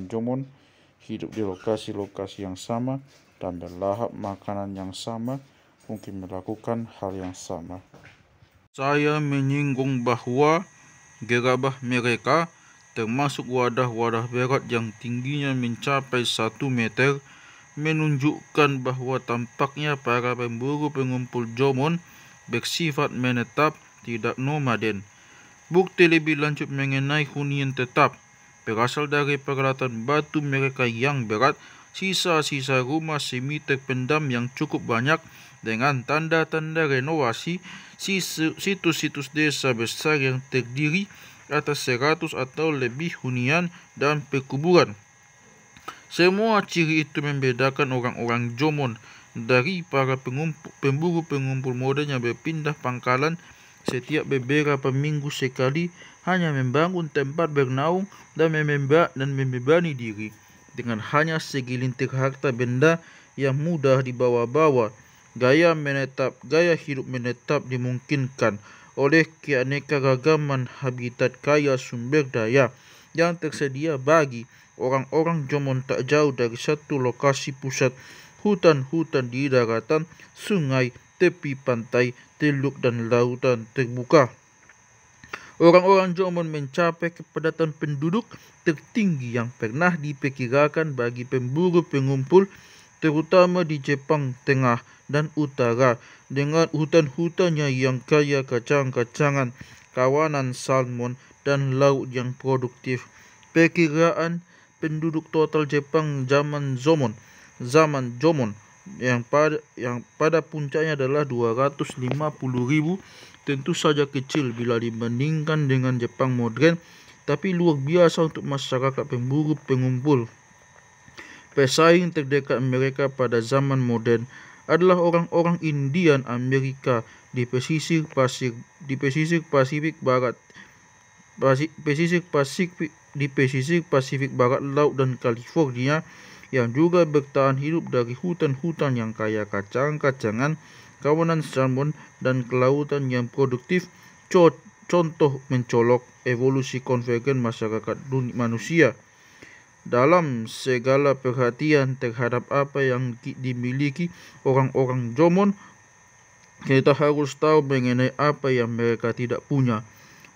Jomon hidup di lokasi-lokasi yang sama dan berlahap makanan yang sama, mungkin melakukan hal yang sama. Saya menyinggung bahwa gerabah mereka, termasuk wadah-wadah berat yang tingginya mencapai 1 meter, menunjukkan bahwa tampaknya para pemburu pengumpul Jomon bersifat menetap, tidak nomaden. Bukti lebih lanjut mengenai hunian tetap berasal dari peralatan batu mereka yang berat, sisa-sisa rumah semi terpendam yang cukup banyak dengan tanda-tanda renovasi, situs-situs desa besar yang terdiri atas 100 atau lebih hunian dan perkuburan. Semua ciri itu membedakan orang-orang Jomon dari para pemburu-pengumpul modern yang berpindah pangkalan setiap beberapa minggu sekali, hanya membangun tempat bernaung dan membebani diri dengan hanya segelintir harta benda yang mudah dibawa-bawa. Gaya hidup menetap dimungkinkan oleh keanekaragaman habitat kaya sumber daya yang tersedia bagi orang-orang Jomon tak jauh dari satu lokasi pusat, hutan-hutan di daratan, sungai, tepi pantai, teluk dan lautan terbuka. Orang-orang Jomon mencapai kepadatan penduduk tertinggi yang pernah diperkirakan bagi pemburu pengumpul, terutama di Jepang Tengah dan Utara, dengan hutan-hutannya yang kaya kacang-kacangan, kawanan salmon, dan laut yang produktif. Perkiraan penduduk total Jepang zaman Jomon yang pada puncaknya adalah 250.000, tentu saja kecil bila dibandingkan dengan Jepang modern, tapi luar biasa untuk masyarakat pemburu pengumpul. Pesaing terdekat mereka pada zaman modern adalah orang-orang Indian Amerika di pesisir Pasifik Barat Laut dan California, yang juga bertahan hidup dari hutan-hutan yang kaya kacang-kacangan, kawanan salmon, dan kelautan yang produktif. Contoh mencolok evolusi konvergen masyarakat manusia. Dalam segala perhatian terhadap apa yang dimiliki orang-orang Jomon, kita harus tahu mengenai apa yang mereka tidak punya.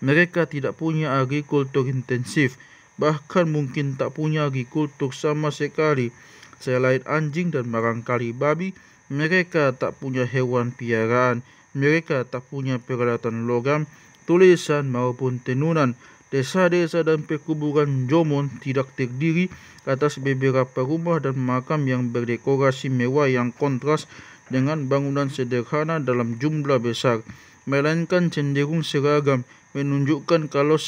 Mereka tidak punya agrikultur intensif, bahkan mungkin tak punya agrikultur sama sekali. Selain anjing dan barangkali babi, mereka tak punya hewan piaraan. Mereka tak punya peralatan logam, tulisan maupun tenunan. Desa-desa dan perkuburan Jomon tidak terdiri atas beberapa rumah dan makam yang berdekorasi mewah yang kontras dengan bangunan sederhana dalam jumlah besar, melainkan cenderung seragam, menunjukkan kalau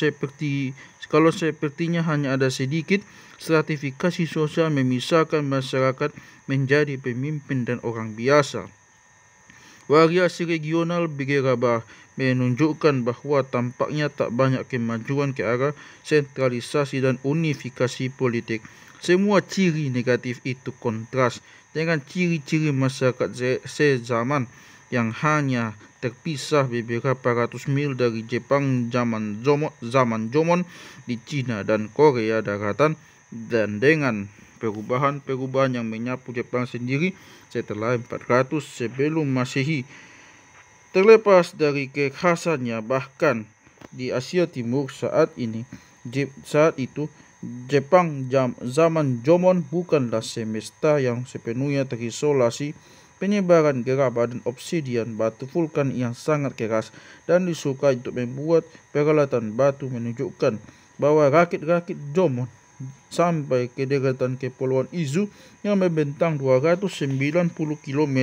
sepertinya hanya ada sedikit stratifikasi sosial memisahkan masyarakat menjadi pemimpin dan orang biasa. Variasi regional bergerabah menunjukkan bahwa tampaknya tak banyak kemajuan ke arah sentralisasi dan unifikasi politik. Semua ciri negatif itu kontras dengan ciri-ciri masyarakat sezaman yang hanya terpisah beberapa ratus mil dari Jepang zaman Jomon di Cina dan Korea Daratan, dan dengan perubahan-perubahan yang menyapu Jepang sendiri setelah 400 sebelum Masehi. Terlepas dari kekhasannya, bahkan di Asia Timur saat itu Jepang zaman Jomon bukanlah semesta yang sepenuhnya terisolasi. Penyebaran gerabah dan obsidian, batu vulkan yang sangat keras dan disukai untuk membuat peralatan batu, menunjukkan bahwa rakit-rakit Jomon sampai ke daratan Kepulauan Izu yang membentang 290 km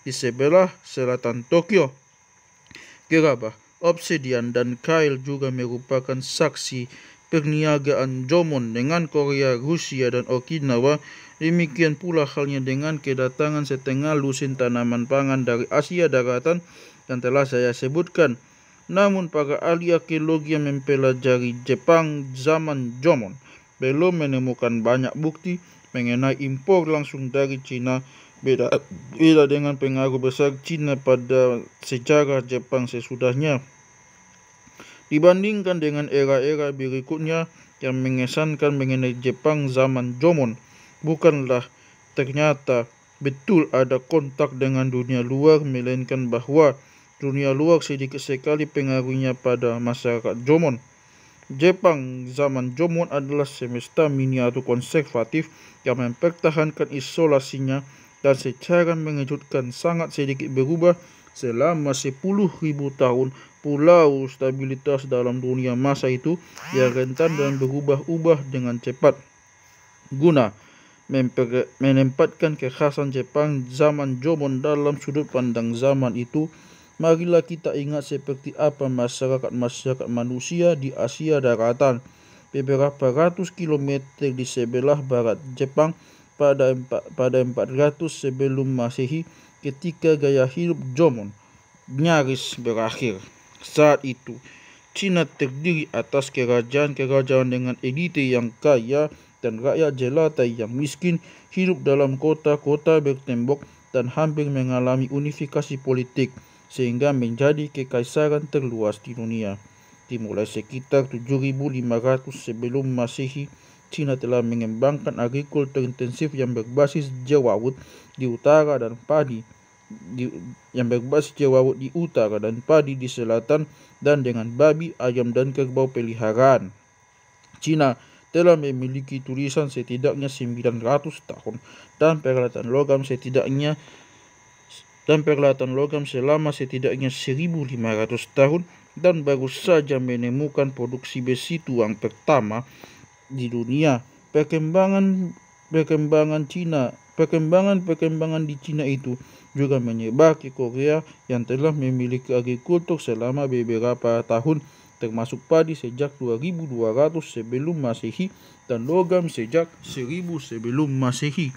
di sebelah selatan Tokyo. Gerabah, obsidian, dan kail juga merupakan saksi perniagaan Jomon dengan Korea, Rusia, dan Okinawa. Demikian pula halnya dengan kedatangan setengah lusin tanaman pangan dari Asia Daratan yang telah saya sebutkan. Namun para ahli arkeologi yang mempelajari Jepang zaman Jomon belum menemukan banyak bukti mengenai impor langsung dari Cina. Beda dengan pengaruh besar Cina pada sejarah Jepang sesudahnya. Dibandingkan dengan era-era berikutnya yang mengesankan mengenai Jepang zaman Jomon, bukanlah ternyata betul ada kontak dengan dunia luar, melainkan bahwa dunia luar sedikit sekali pengaruhnya pada masyarakat Jomon. Jepang zaman Jomon adalah semesta miniatur konservatif yang mempertahankan isolasinya dan secara mengejutkan sangat sedikit berubah selama 10.000 tahun. Pulau stabilitas dalam dunia masa itu yang rentan dan berubah-ubah dengan cepat. Guna menempatkan kekhasan Jepang zaman Jomon dalam sudut pandang zaman itu, marilah kita ingat seperti apa masyarakat manusia di Asia Daratan beberapa ratus kilometer di sebelah barat Jepang pada 400 sebelum Masehi, ketika gaya hidup Jomon nyaris berakhir. Saat itu, Cina terdiri atas kerajaan-kerajaan dengan elite yang kaya dan rakyat jelata yang miskin, hidup dalam kota-kota bertembok dan hampir mengalami unifikasi politik, sehingga menjadi kekaisaran terluas di dunia. Dimulai sekitar 7.500 sebelum Masehi, Cina telah mengembangkan agrikultur intensif yang berbasis jewawut di utara dan padi di selatan, dan dengan babi, ayam, dan kerbau peliharaan. Cina telah memiliki tulisan setidaknya 900 tahun dan peralatan logam selama setidaknya 1.500 tahun, dan baru saja menemukan produksi besi tuang pertama di dunia. Perkembangan di Cina itu juga menyebar ke Korea yang telah memiliki agrikultur selama beberapa tahun, termasuk padi sejak 2.200 sebelum Masehi dan logam sejak 1.000 sebelum Masehi.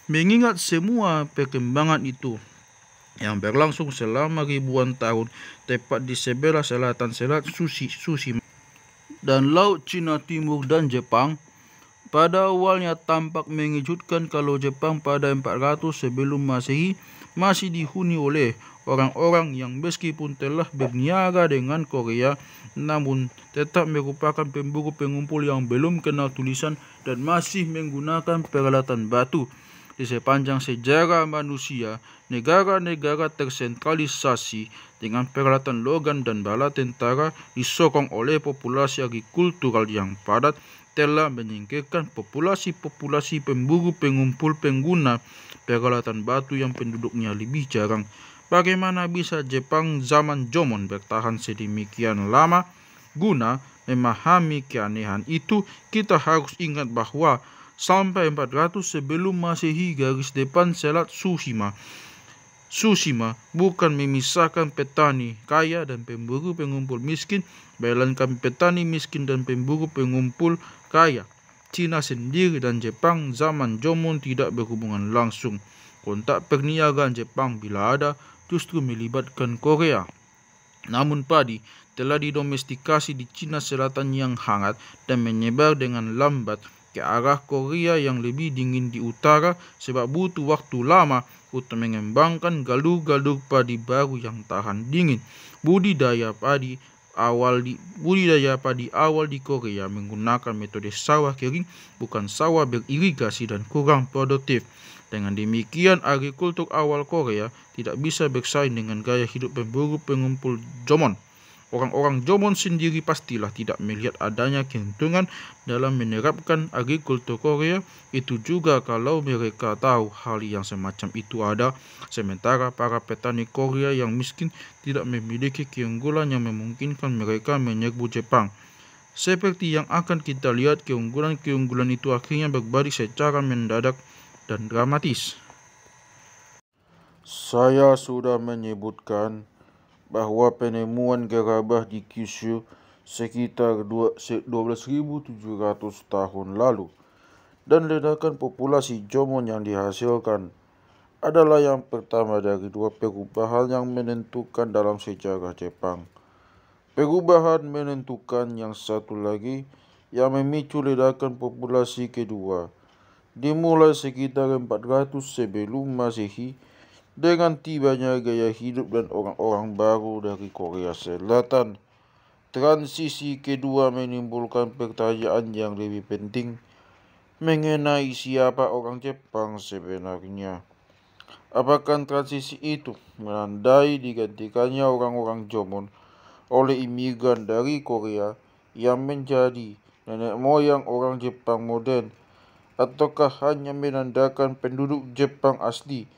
Mengingat semua perkembangan itu yang berlangsung selama ribuan tahun tepat di sebelah selatan Selat Tsushima dan Laut Cina Timur dan Jepang, pada awalnya tampak mengejutkan kalau Jepang pada 400 sebelum Masehi masih dihuni oleh orang-orang yang meskipun telah berniaga dengan Korea, namun tetap merupakan pemburu pengumpul yang belum kenal tulisan dan masih menggunakan peralatan batu. Di sepanjang sejarah manusia, negara-negara tersentralisasi dengan peralatan logam dan bala tentara disokong oleh populasi agrikultural yang padat telah menyingkirkan populasi pemburu pengumpul pengguna peralatan batu yang penduduknya lebih jarang. Bagaimana bisa Jepang zaman Jomon bertahan sedemikian lama? Guna memahami keanehan itu, kita harus ingat bahwa sampai 400 sebelum Masehi, garis depan Selat Tsushima bukan memisahkan petani kaya dan pemburu pengumpul miskin, melainkan petani miskin dan pemburu pengumpul kaya. Cina sendiri dan Jepang zaman Jomon tidak berhubungan langsung. Kontak perniagaan Jepang bila ada justru melibatkan Korea. Namun padi telah didomestikasi di Cina Selatan yang hangat dan menyebar dengan lambat ke arah Korea yang lebih dingin di utara, sebab butuh waktu lama untuk mengembangkan galur-galur padi baru yang tahan dingin. Budidaya padi awal di Korea menggunakan metode sawah kering, bukan sawah beririgasi, dan kurang produktif. Dengan demikian, agrikultur awal Korea tidak bisa bersaing dengan gaya hidup pemburu pengumpul Jomon. Orang-orang Jomon sendiri pastilah tidak melihat adanya keuntungan dalam menerapkan agrikultur Korea. Itu juga kalau mereka tahu hal yang semacam itu ada, sementara para petani Korea yang miskin tidak memiliki keunggulan yang memungkinkan mereka menyerbu Jepang. Seperti yang akan kita lihat, keunggulan itu akhirnya berbalik secara mendadak dan dramatis. Saya sudah menyebutkan bahwa penemuan gerabah di Kyushu sekitar 12.700 tahun lalu dan ledakan populasi Jomon yang dihasilkan adalah yang pertama dari dua perubahan yang menentukan dalam sejarah Jepang. Perubahan menentukan yang satu lagi yang memicu ledakan populasi kedua dimulai sekitar 400 sebelum Masehi dengan tibanya gaya hidup dan orang-orang baru dari Korea Selatan. Transisi kedua menimbulkan pertanyaan yang lebih penting mengenai siapa orang Jepang sebenarnya. Apakah transisi itu menandai digantikannya orang-orang Jomon oleh imigran dari Korea yang menjadi nenek moyang orang Jepang modern, ataukah hanya menandakan penduduk Jepang asli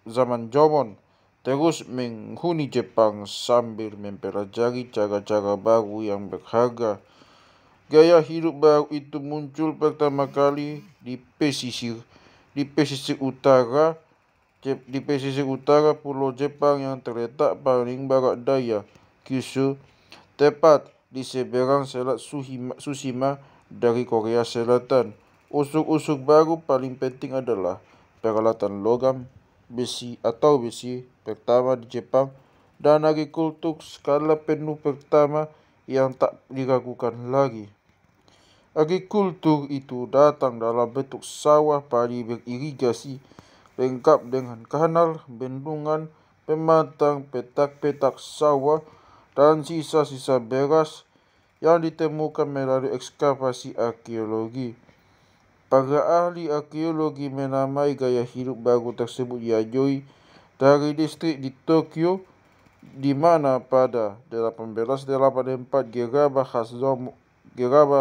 zaman Jomon terus menghuni Jepang sambil mempelajari cara-cara baru yang berharga? Gaya hidup baru itu muncul pertama kali di pesisir utara Pulau Jepang yang terletak paling barat daya Kyushu, tepat di seberang Selat Tsushima dari Korea Selatan. Unsur-unsur baru paling penting adalah peralatan logam, besi pertama di Jepang, dan agrikultur skala penuh pertama yang tak diragukan lagi. Agrikultur itu datang dalam bentuk sawah padi beririgasi, lengkap dengan kanal, bendungan, pematang, petak-petak sawah, dan sisa-sisa beras yang ditemukan melalui ekskavasi arkeologi. Para ahli arkeologi menamai gaya hidup baru tersebut yayoi dari distrik di Tokyo, di mana pada 1884 gerabah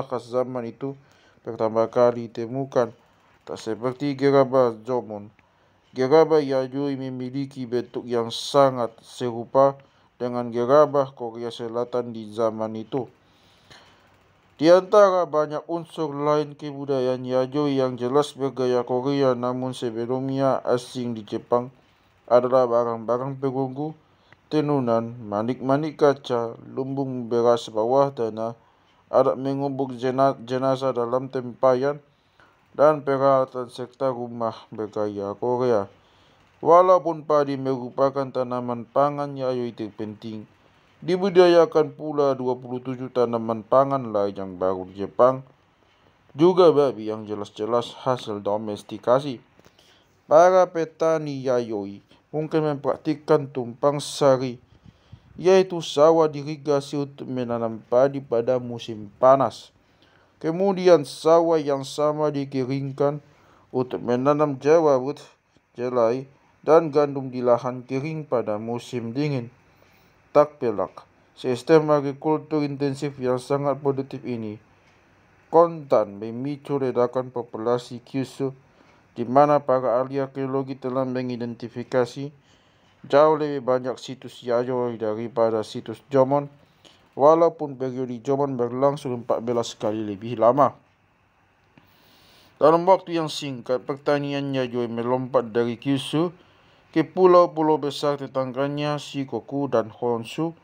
khas zaman itu pertama kali ditemukan. Tak seperti gerabah Jomon, gerabah yayoi memiliki bentuk yang sangat serupa dengan gerabah Korea Selatan di zaman itu. Di antara banyak unsur lain kebudayaan yayoi yang jelas bergaya Korea namun sebelumnya asing di Jepang adalah barang-barang perunggu, tenunan, manik-manik kaca, lumbung beras bawah tanah, alat mengubur jenazah dalam tempayan, dan peralatan serta rumah bergaya Korea. Walaupun padi merupakan tanaman pangan yayoi terpenting, dibudidayakan pula 27 tanaman pangan lain yang baru di Jepang, juga babi yang jelas-jelas hasil domestikasi. Para petani yayoi mungkin mempraktikkan tumpang sari, yaitu sawah dirigasi untuk menanam padi pada musim panas. Kemudian sawah yang sama dikeringkan untuk menanam jawawut, jelai, dan gandum di lahan kering pada musim dingin. Tak pelak, sistem agrikultur intensif yang sangat produktif ini kontan memicu ledakan populasi Kyushu, di mana para ahli arkeologi telah mengidentifikasi jauh lebih banyak situs yayoi daripada situs Jomon, walaupun periode Jomon berlangsung 14 kali lebih lama. Dalam waktu yang singkat, pertanian yayoi melompat dari Kyushu ke pulau-pulau besar tetangganya Shikoku dan Honshu,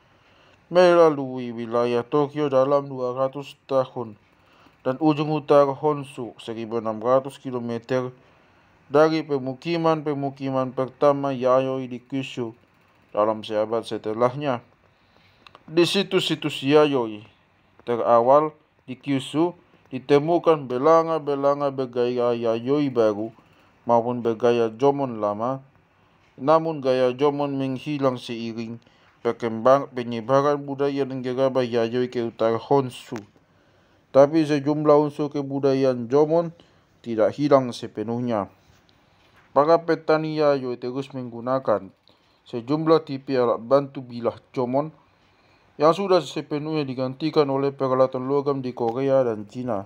melalui wilayah Tokyo dalam 200 tahun, dan ujung utara Honshu 1600 km dari pemukiman pertama yayoi di Kyushu dalam seabad setelahnya. Di situs-situs yayoi terawal di Kyushu ditemukan belanga-belanga bergaya yayoi baru maupun bergaya Jomon lama, namun gaya Jomon menghilang seiring penyebaran budaya dan gerabah yayoi ke utara Honshu. Tapi sejumlah unsur kebudayaan Jomon tidak hilang sepenuhnya. Para petani yayoi terus menggunakan sejumlah tipe alat bantu bilah Jomon yang sudah sepenuhnya digantikan oleh peralatan logam di Korea dan Cina.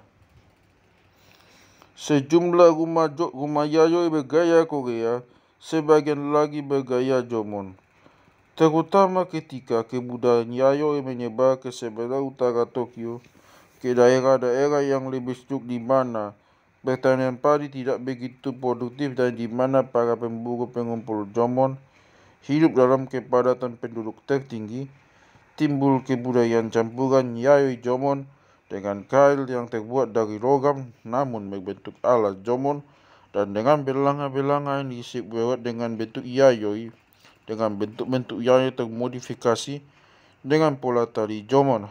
Sejumlah rumah yayoi bergaya Korea, sebagian lagi bergaya Jomon, terutama ketika kebudayaan yayoi menyebar ke sebelah utara Tokyo, ke daerah-daerah yang lebih sejuk di mana pertanian padi tidak begitu produktif dan di mana para pemburu pengumpul Jomon hidup dalam kepadatan penduduk tertinggi. Timbul kebudayaan campuran yayoi Jomon dengan kail yang terbuat dari logam namun berbentuk ala Jomon, dan dengan belanga-belanga yang dibuat dengan bentuk yayoi, dengan bentuk-bentuk yayoi termodifikasi dengan pola tali Jomon.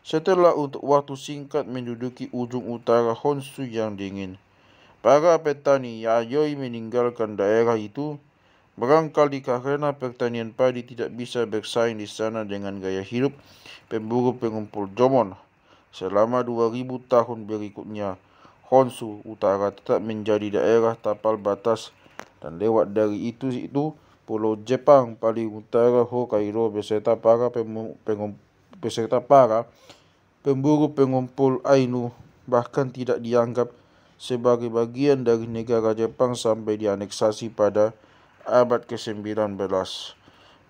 Setelah untuk waktu singkat menduduki ujung utara Honshu yang dingin, Para petani Yayoi meninggalkan daerah itu barangkali karena pertanian padi tidak bisa bersaing di sana dengan gaya hidup pemburu pengumpul Jomon. Selama 2000 tahun berikutnya, Honshu Utara tetap menjadi daerah tapal batas, dan lewat dari itu Pulau Jepang paling utara Hokkaido beserta para pemburu pengumpul Ainu bahkan tidak dianggap sebagai bagian dari negara Jepang sampai dianeksasi pada abad ke-19.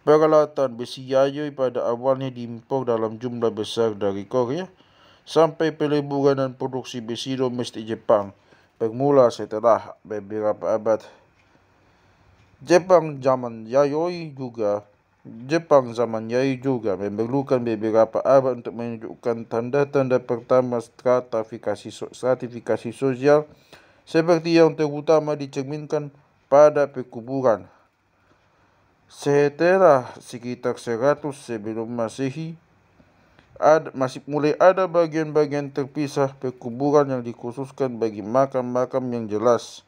Peralatan besi Yayoi pada awalnya diimpor dalam jumlah besar dari Korea, sampai peleburan dan produksi besi domestik Jepang bermula setelah beberapa abad. Jepang zaman Yayoi juga memerlukan beberapa abad untuk menunjukkan tanda-tanda pertama stratifikasi sosial, seperti yang terutama dicerminkan pada pekuburan. Setelah sekitar 100 sebelum Masehi, masih mulai ada bagian-bagian terpisah pekuburan yang dikhususkan bagi makam-makam yang jelas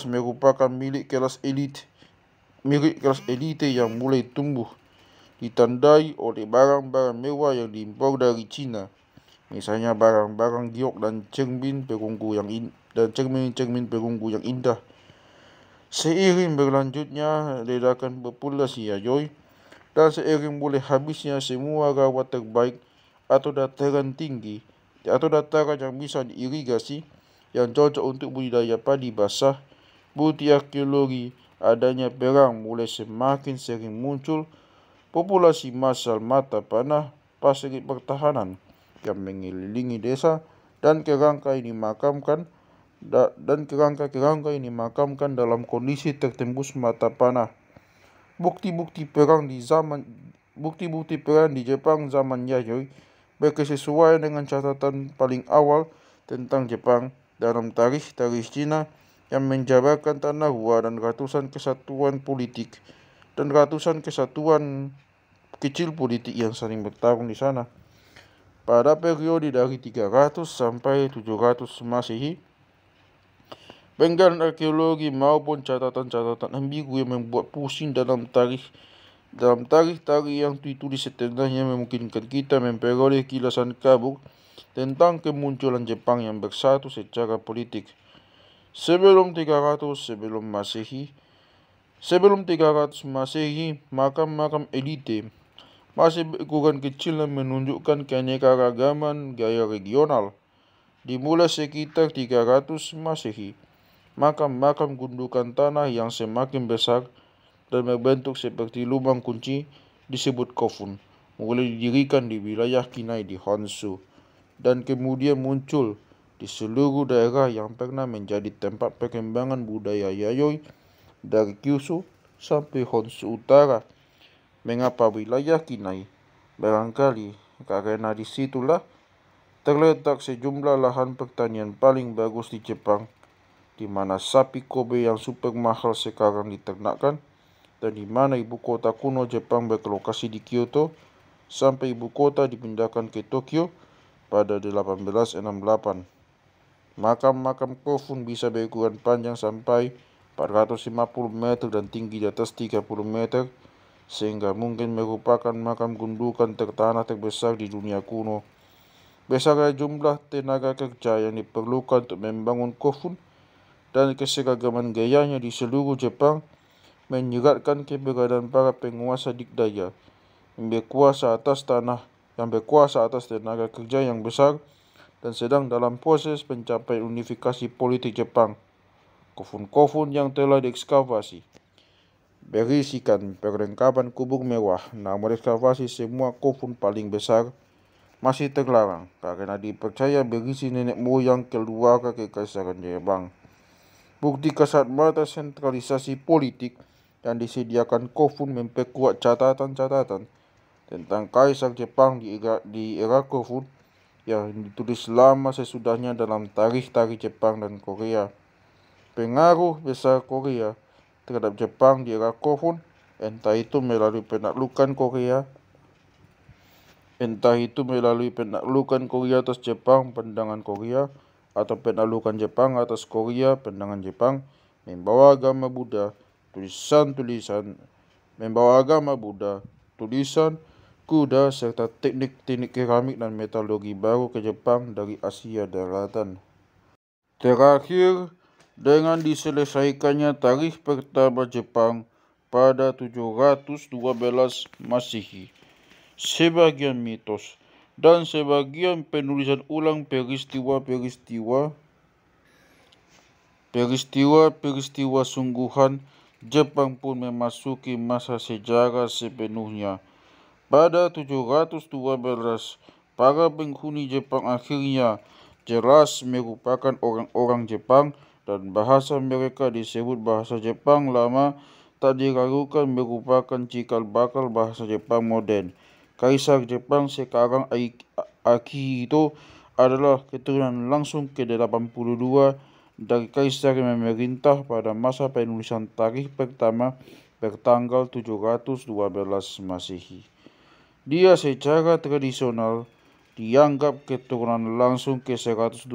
merupakan milik kelas elite yang mulai tumbuh, ditandai oleh barang-barang mewah yang diimpor dari Cina, misalnya barang-barang giok dan cermin perunggu yang indah. Seiring berlanjutnya ledakan populasi Yayoi dan seiring mulai habisnya semua rawa terbaik atau dataran tinggi atau dataran yang bisa diirigasi yang cocok untuk budidaya padi basah, bukti arkeologi adanya perang mulai semakin sering muncul. Populasi massal mata panah pasir pertahanan yang mengelilingi desa dan kerangka ini dimakamkan dalam kondisi tertembus mata panah. Bukti-bukti perang di Jepang zaman Yayoi berkesesuaian dengan catatan paling awal tentang Jepang dalam tarikh Cina yang menjabarkan tanah Hua dan ratusan kesatuan kecil politik yang saling bertarung di sana. Pada periode dari 300 sampai 700 Masehi, penggalan arkeologi maupun catatan-catatan ambigu yang membuat pusing dalam tarikh yang ditulis setengahnya memungkinkan kita memperoleh kilasan kabur tentang kemunculan Jepang yang bersatu secara politik. Sebelum 300 Masehi, makam-makam elite masih berukuran kecil dan menunjukkan keanekaragaman gaya regional. Dimulai sekitar 300 Masehi, makam-makam gundukan tanah yang semakin besar dan berbentuk seperti lubang kunci disebut kofun mulai didirikan di wilayah Kinai di Honshu, dan kemudian muncul di seluruh daerah yang pernah menjadi tempat perkembangan budaya Yayoi, dari Kyushu sampai Honshu Utara. Mengapa wilayah Kinai? Barangkali karena disitulah terletak sejumlah lahan pertanian paling bagus di Jepang, di mana sapi Kobe yang super mahal sekarang diternakkan, dan di mana ibu kota kuno Jepang berlokasi di Kyoto sampai ibu kota dipindahkan ke Tokyo pada 1868. Makam-makam kofun bisa berukuran panjang sampai 450 meter dan tinggi di atas 30 meter, sehingga mungkin merupakan makam gundukan tertanah terbesar di dunia kuno. Besarnya jumlah tenaga kerja yang diperlukan untuk membangun kofun dan keseragaman gayanya di seluruh Jepang menyeratkan keberadaan para penguasa dikdaya yang berkuasa atas tenaga kerja yang besar dan sedang dalam proses pencapaian unifikasi politik Jepang. Kofun-kofun yang telah diekskavasi berisikan perlengkapan kubur mewah, namun ekskavasi semua kofun paling besar masih terlarang karena dipercaya berisi nenek moyang keluarga kekaisaran Jepang. Bukti kasat mata sentralisasi politik yang disediakan kofun memperkuat catatan-catatan tentang kaisar Jepang di era kofun yang ditulis lama sesudahnya dalam tarikh Jepang dan Korea. Pengaruh besar Korea terhadap Jepang di era kofun, entah itu melalui penaklukan Korea atas Jepang, pandangan Korea, atau penaklukan Jepang atas Korea, pandangan Jepang membawa agama Buddha, tulisan-tulisan membawa agama Buddha, tulisan kuda, serta teknik-teknik keramik dan metalurgi baru ke Jepang dari Asia Daratan. Terakhir, dengan diselesaikannya tarikh pertama Jepang pada 712 Masehi. Sebagian mitos dan sebagian penulisan ulang peristiwa sungguhan Jepang pun memasuki masa sejarah sepenuhnya. Pada 712, para penghuni Jepang akhirnya jelas merupakan orang-orang Jepang dan bahasa mereka disebut bahasa Jepang lama, tak diragukan merupakan cikal bakal bahasa Jepang modern. Kaisar Jepang sekarang Akihito adalah keturunan langsung ke-82 dari kaisar yang memerintah pada masa penulisan tarikh pertama bertanggal 712 Masehi. Dia secara tradisional dianggap keturunan langsung ke-125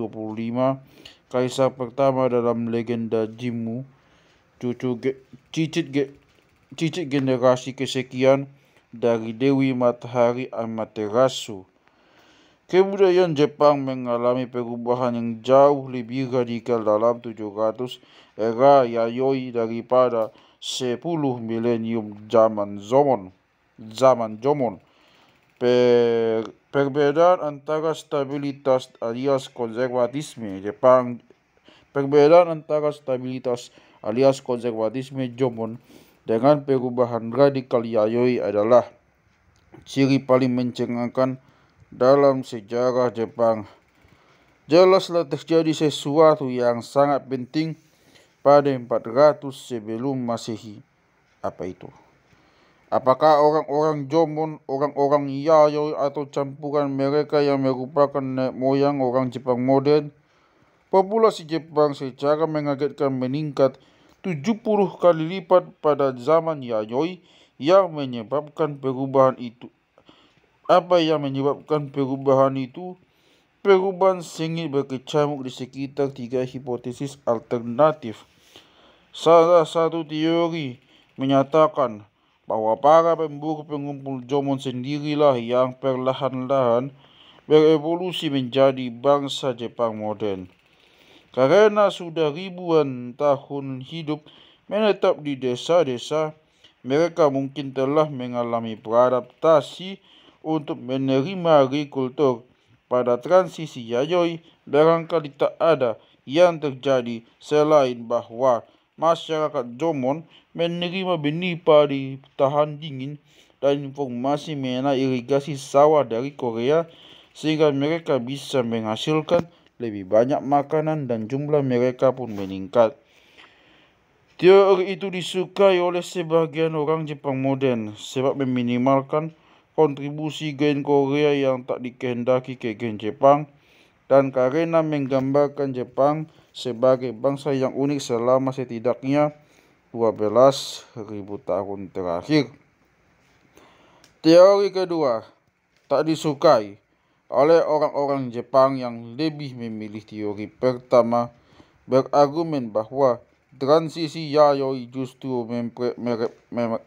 kaisar pertama dalam legenda Jimmu, cicit generasi kesekian dari Dewi Matahari Amaterasu. Kebudayaan Jepang mengalami perubahan yang jauh lebih radikal dalam 700 era Yayoi daripada 10 milenium zaman Jomon. Perbedaan antara stabilitas alias konservatisme Jomon dengan perubahan radikal Yayoi adalah ciri paling mencengangkan dalam sejarah Jepang. Jelaslah terjadi sesuatu yang sangat penting pada 400 sebelum Masehi. Apa itu? Apakah orang-orang Jomon, orang-orang Yayoi, atau campuran mereka yang merupakan nenek moyang orang Jepang modern? Populasi Jepang secara mengagetkan meningkat 70 kali lipat pada zaman Yayoi. Yang menyebabkan perubahan itu? Apa yang menyebabkan perubahan itu? Perubahan sengit berkecamuk di sekitar 3 hipotesis alternatif. Salah satu teori menyatakan bahwa para pemburu pengumpul Jomon sendirilah yang perlahan-lahan berevolusi menjadi bangsa Jepang modern. Karena sudah ribuan tahun hidup menetap di desa-desa, mereka mungkin telah mengalami beradaptasi untuk menerima agrikultur. Pada transisi Yayoi, barangkali tak ada yang terjadi selain bahwa masyarakat Jomon menerima benih padi tahan dingin dan informasi mengenai irigasi sawah dari Korea, sehingga mereka bisa menghasilkan lebih banyak makanan dan jumlah mereka pun meningkat. Teori itu disukai oleh sebagian orang Jepang modern sebab meminimalkan kontribusi gen Korea yang tak dikehendaki ke gen Jepang, dan karena menggambarkan Jepang sebagai bangsa yang unik selama setidaknya 12.000 tahun terakhir. Teori kedua tak disukai oleh orang-orang Jepang yang lebih memilih teori pertama, berargumen bahwa transisi Yayoi justru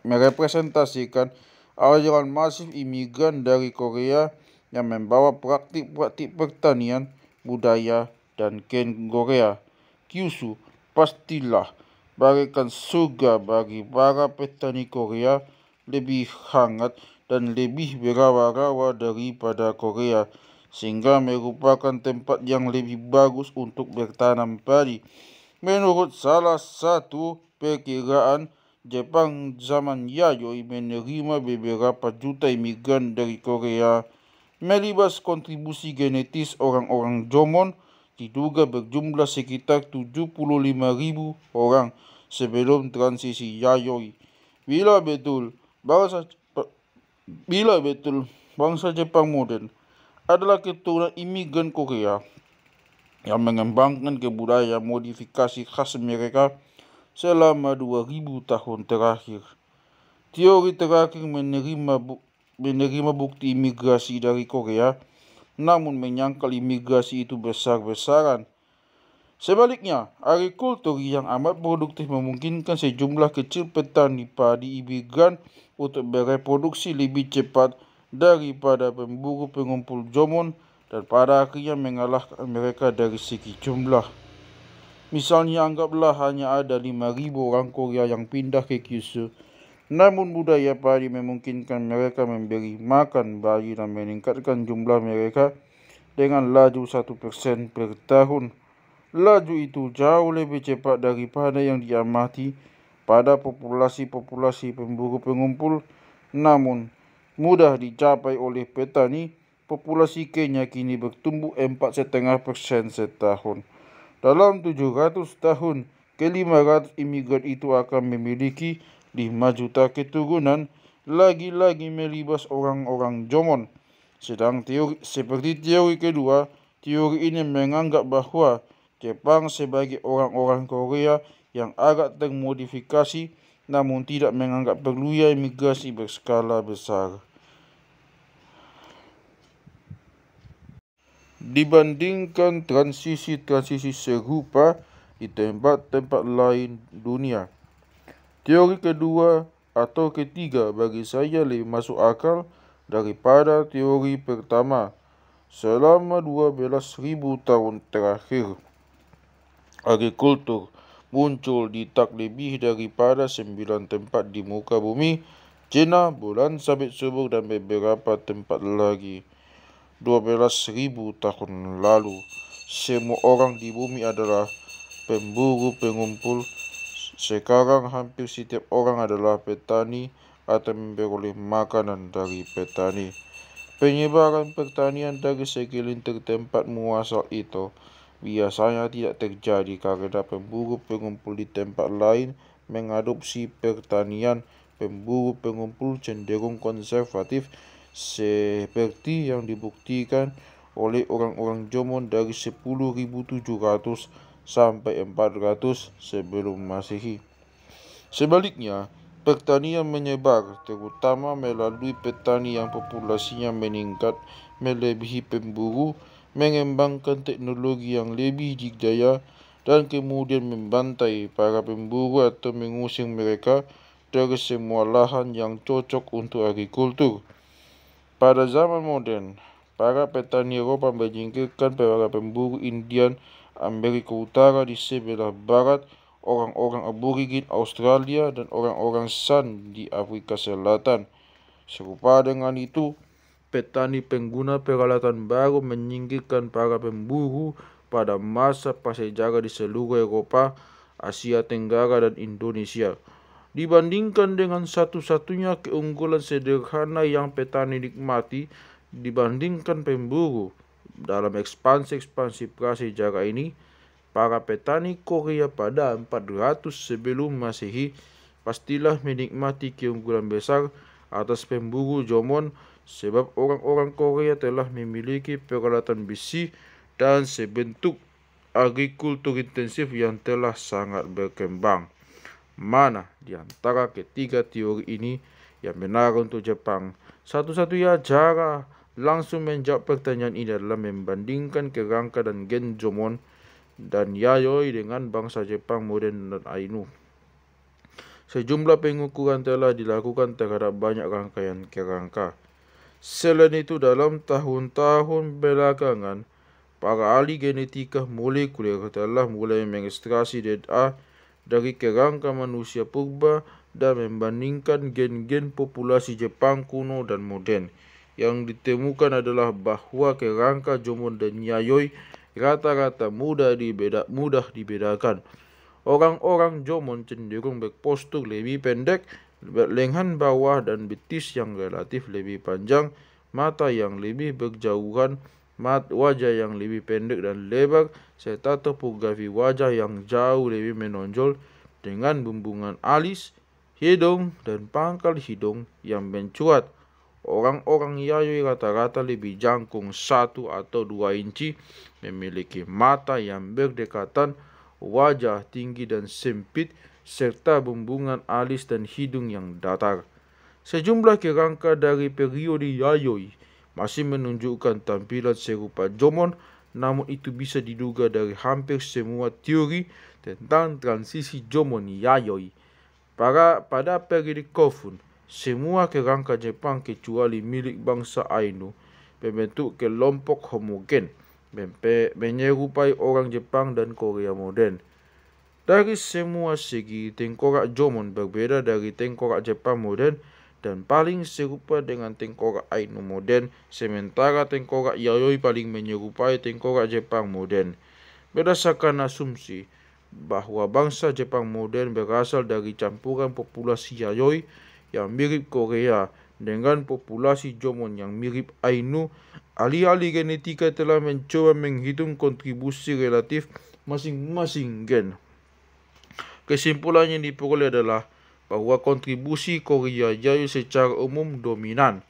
merepresentasikan aliran masif imigran dari Korea yang membawa praktik-praktik pertanian, budaya, dan gen Korea. Kyushu pastilah bagaikan surga bagi para petani Korea, lebih hangat dan lebih berawa-rawa daripada Korea, sehingga merupakan tempat yang lebih bagus untuk bertanam padi. Menurut salah satu perkiraan, Jepang zaman Yayoi menerima beberapa juta imigran dari Korea. Melibas kontribusi genetis orang-orang Jomon diduga berjumlah sekitar 75.000 orang sebelum transisi Yayoi. Bila betul bangsa Jepang modern adalah keturunan imigran Korea yang mengembangkan kebudayaan modifikasi khas mereka selama 2000 tahun terakhir. Teori terakhir menerima bukti imigrasi dari Korea, namun menyangkal imigrasi itu besar-besaran Sebaliknya, agrikultur yang amat produktif memungkinkan sejumlah kecil petani padi imigran untuk bereproduksi lebih cepat daripada pemburu pengumpul jomon dan pada akhirnya mengalahkan mereka dari segi jumlah. Misalnya anggaplah hanya ada 5.000 orang Korea yang pindah ke Kyushu. Namun budaya padi memungkinkan mereka memberi makan bayi dan meningkatkan jumlah mereka dengan laju 1% per tahun. Laju itu jauh lebih cepat daripada yang diamati pada populasi-populasi pemburu pengumpul, namun mudah dicapai oleh petani. Populasi Kenya kini bertumbuh 4,5% setahun. Dalam 700 tahun, ke-500 imigran itu akan memiliki 5 juta keturunan, lagi-lagi melibas orang-orang Jomon. Seperti teori kedua, teori ini menganggap bahwa Jepang sebagai orang-orang Korea yang agak termodifikasi, namun tidak menganggap perlunya imigrasi berskala besar. Dibandingkan transisi serupa di tempat-tempat lain dunia, teori kedua atau ketiga bagi saya lebih masuk akal daripada teori pertama. Selama 12.000 tahun terakhir, agrikultur muncul di tak lebih daripada 9 tempat di muka bumi, China, bulan sabit subur dan beberapa tempat lagi. 12.000 tahun lalu, semua orang di bumi adalah pemburu pengumpul. Sekarang hampir setiap orang adalah petani atau memperoleh makanan dari petani. Penyebaran pertanian dari segelintir tempat muasal itu biasanya tidak terjadi karena pemburu pengumpul di tempat lain mengadopsi pertanian. Pemburu pengumpul cenderung konservatif, seperti yang dibuktikan oleh orang-orang Jomon dari 10.700 sampai 400 sebelum Masehi. Sebaliknya, pertanian menyebar, terutama melalui petani yang populasinya meningkat melebihi pemburu, mengembangkan teknologi yang lebih dikdaya, dan kemudian membantai para pemburu atau mengusir mereka dari semua lahan yang cocok untuk agrikultur. Pada zaman modern, para petani Eropa menyingkirkan para pemburu Indian Amerika Utara di sebelah barat, orang-orang aborigin Australia, dan orang-orang San di Afrika Selatan. Serupa dengan itu, petani pengguna peralatan baru menyingkirkan para pemburu pada masa prasejarah di seluruh Eropa, Asia Tenggara, dan Indonesia. Dibandingkan dengan satu-satunya keunggulan sederhana yang petani nikmati dibandingkan pemburu dalam ekspansi prasejarah ini, para petani Korea pada 400 sebelum Masehi pastilah menikmati keunggulan besar atas pemburu Jomon, sebab orang-orang Korea telah memiliki peralatan besi dan sebentuk agrikultur intensif yang telah sangat berkembang. Mana di antara ketiga teori ini yang benar untuk Jepang? Satu-satunya cara langsung menjawab pertanyaan ini adalah membandingkan kerangka dan gen Jomon dan Yayoi dengan bangsa Jepang modern dan Ainu. Sejumlah pengukuran telah dilakukan terhadap banyak rangkaian kerangka. Selain itu, dalam tahun-tahun belakangan, para ahli genetika molekuler telah mulai mengekstraksi DNA dari kerangka manusia purba dan membandingkan gen-gen populasi Jepang kuno dan modern. Yang ditemukan adalah bahwa kerangka Jomon dan Yayoi rata-rata mudah dibedakan. Orang-orang Jomon cenderung berpostur lebih pendek, lengan bawah dan betis yang relatif lebih panjang, mata yang lebih berjauhan, wajah yang lebih pendek dan lebar, serta topografi wajah yang jauh lebih menonjol dengan bumbungan alis, hidung, dan pangkal hidung yang mencuat. Orang-orang Yayoi rata-rata lebih jangkung 1 atau 2 inci, memiliki mata yang berdekatan, wajah tinggi dan sempit, serta bumbungan alis dan hidung yang datar. Sejumlah kerangka dari periode Yayoi masih menunjukkan tampilan serupa Jomon, namun itu bisa diduga dari hampir semua teori tentang transisi Jomon Yayoi. Pada periode Kofun, semua kerangka Jepang kecuali milik bangsa Ainu membentuk kelompok homogen, menyerupai orang Jepang dan Korea modern. Dari semua segi, tengkorak Jomon berbeda dari tengkorak Jepang modern dan paling serupa dengan tengkorak Ainu modern, sementara tengkorak Yayoi paling menyerupai tengkorak Jepang modern. Berdasarkan asumsi bahwa bangsa Jepang modern berasal dari campuran populasi Yayoi yang mirip Korea dengan populasi Jomon yang mirip Ainu, ahli-ahli genetika telah mencoba menghitung kontribusi relatif masing-masing gen. Kesimpulan yang diperoleh adalah bahwa kontribusi Korea Yayoi secara umum dominan.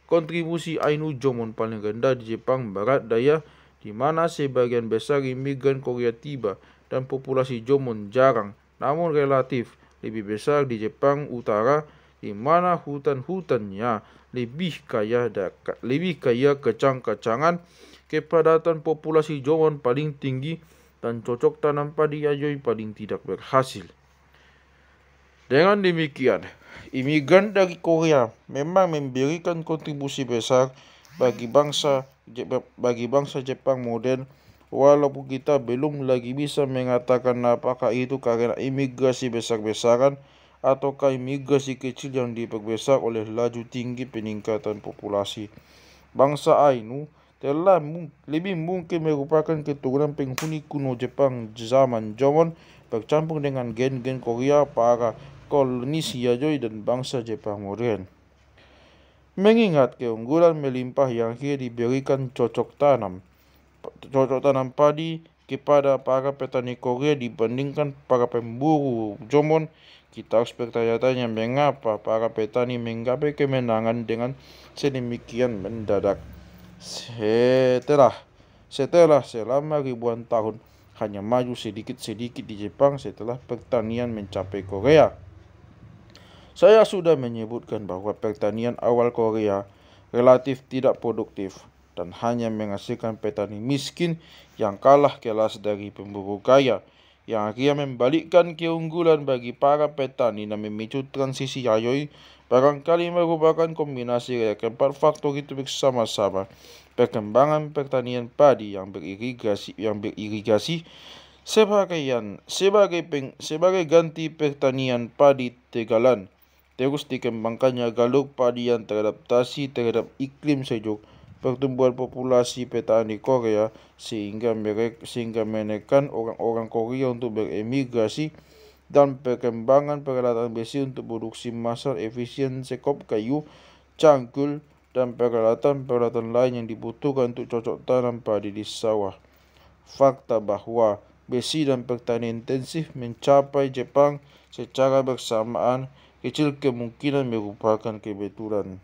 Kontribusi Ainu Jomon paling rendah di Jepang Barat Daya, di mana sebagian besar imigran Korea tiba dan populasi Jomon jarang namun relatif lebih besar di Jepang Utara, di mana hutan-hutannya lebih kaya kacang-kacangan. Kepadatan populasi Jomon paling tinggi dan cocok tanam padi Yayoi paling tidak berhasil. Dengan demikian, imigran dari Korea memang memberikan kontribusi besar bagi bangsa Jepang modern, walaupun kita belum lagi bisa mengatakan apakah itu karena imigrasi besar-besaran ataukah imigrasi kecil yang diperbesar oleh laju tinggi peningkatan populasi. Bangsa Ainu telah lebih mungkin merupakan keturunan penghuni kuno Jepang zaman Jomon bercampur dengan gen-gen Korea, para kolonis Yayoi, dan bangsa Jepang modern. Mengingat keunggulan melimpah yang akhirnya diberikan cocok tanam padi kepada para petani Korea dibandingkan para pemburu Jomon, kita harus bertanya-tanya mengapa para petani menggapai kemenangan dengan sedemikian mendadak. Setelah selama ribuan tahun hanya maju sedikit-sedikit di Jepang setelah pertanian mencapai Korea. Saya sudah menyebutkan bahwa pertanian awal Korea relatif tidak produktif dan hanya menghasilkan petani miskin yang kalah kelas dari pemburu kaya, yang akhirnya membalikkan keunggulan bagi para petani dan memicu transisi Yayoi. Barangkali merupakan kombinasi dari keempat faktor itu bersama-sama. Perkembangan pertanian padi yang beririgasi sebagai ganti pertanian padi tegalan. Terus dikembangkannya galuk padi yang teradaptasi terhadap iklim sejuk, pertumbuhan populasi petani Korea sehingga menekan orang-orang Korea untuk beremigrasi, dan perkembangan peralatan besi untuk produksi massal efisien sekop kayu, cangkul, dan peralatan-peralatan lain yang dibutuhkan untuk cocok tanam padi di sawah. Fakta bahwa besi dan pertanian intensif mencapai Jepang secara bersamaan kecil kemungkinan merupakan kebetulan.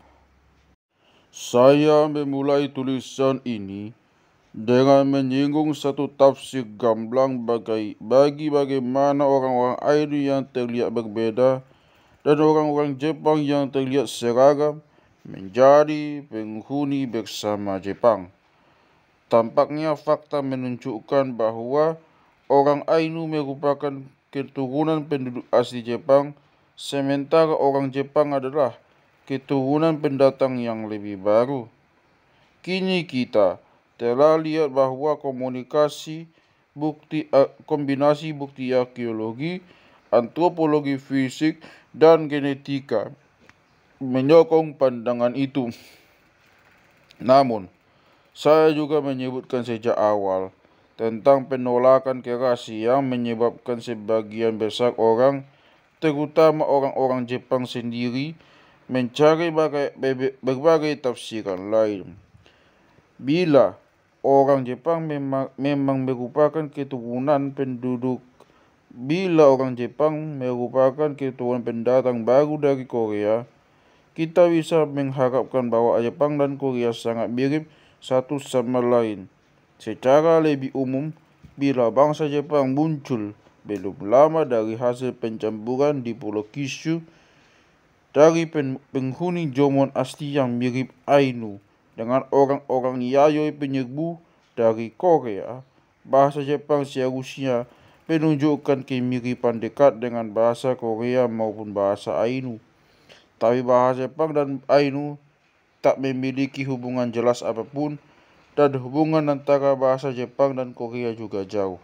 Saya memulai tulisan ini dengan menyinggung satu tafsir gamblang bagi bagaimana orang-orang Ainu yang terlihat berbeda dan orang-orang Jepang yang terlihat seragam menjadi penghuni bersama Jepang. Tampaknya fakta menunjukkan bahwa orang Ainu merupakan keturunan penduduk asli Jepang, sementara orang Jepang adalah keturunan pendatang yang lebih baru. Kini kita telah lihat bahwa kombinasi bukti arkeologi, antropologi fisik, dan genetika menyokong pandangan itu. Namun, saya juga menyebutkan sejak awal tentang penolakan keras yang menyebabkan sebagian besar orang, terutama orang-orang Jepang sendiri, mencari berbagai tafsiran lain. Bila orang Jepang memang merupakan keturunan pendatang baru dari Korea, kita bisa mengharapkan bahwa Jepang dan Korea sangat mirip satu sama lain. Secara lebih umum, bila bangsa Jepang muncul belum lama dari hasil pencampuran di Pulau Kyushu dari penghuni Jomon asli yang mirip Ainu dengan orang-orang Yayoi penyerbu, dari Korea, bahasa Jepang seharusnya menunjukkan kemiripan dekat dengan bahasa Korea maupun bahasa Ainu. Tapi bahasa Jepang dan Ainu tak memiliki hubungan jelas apapun, dan hubungan antara bahasa Jepang dan Korea juga jauh.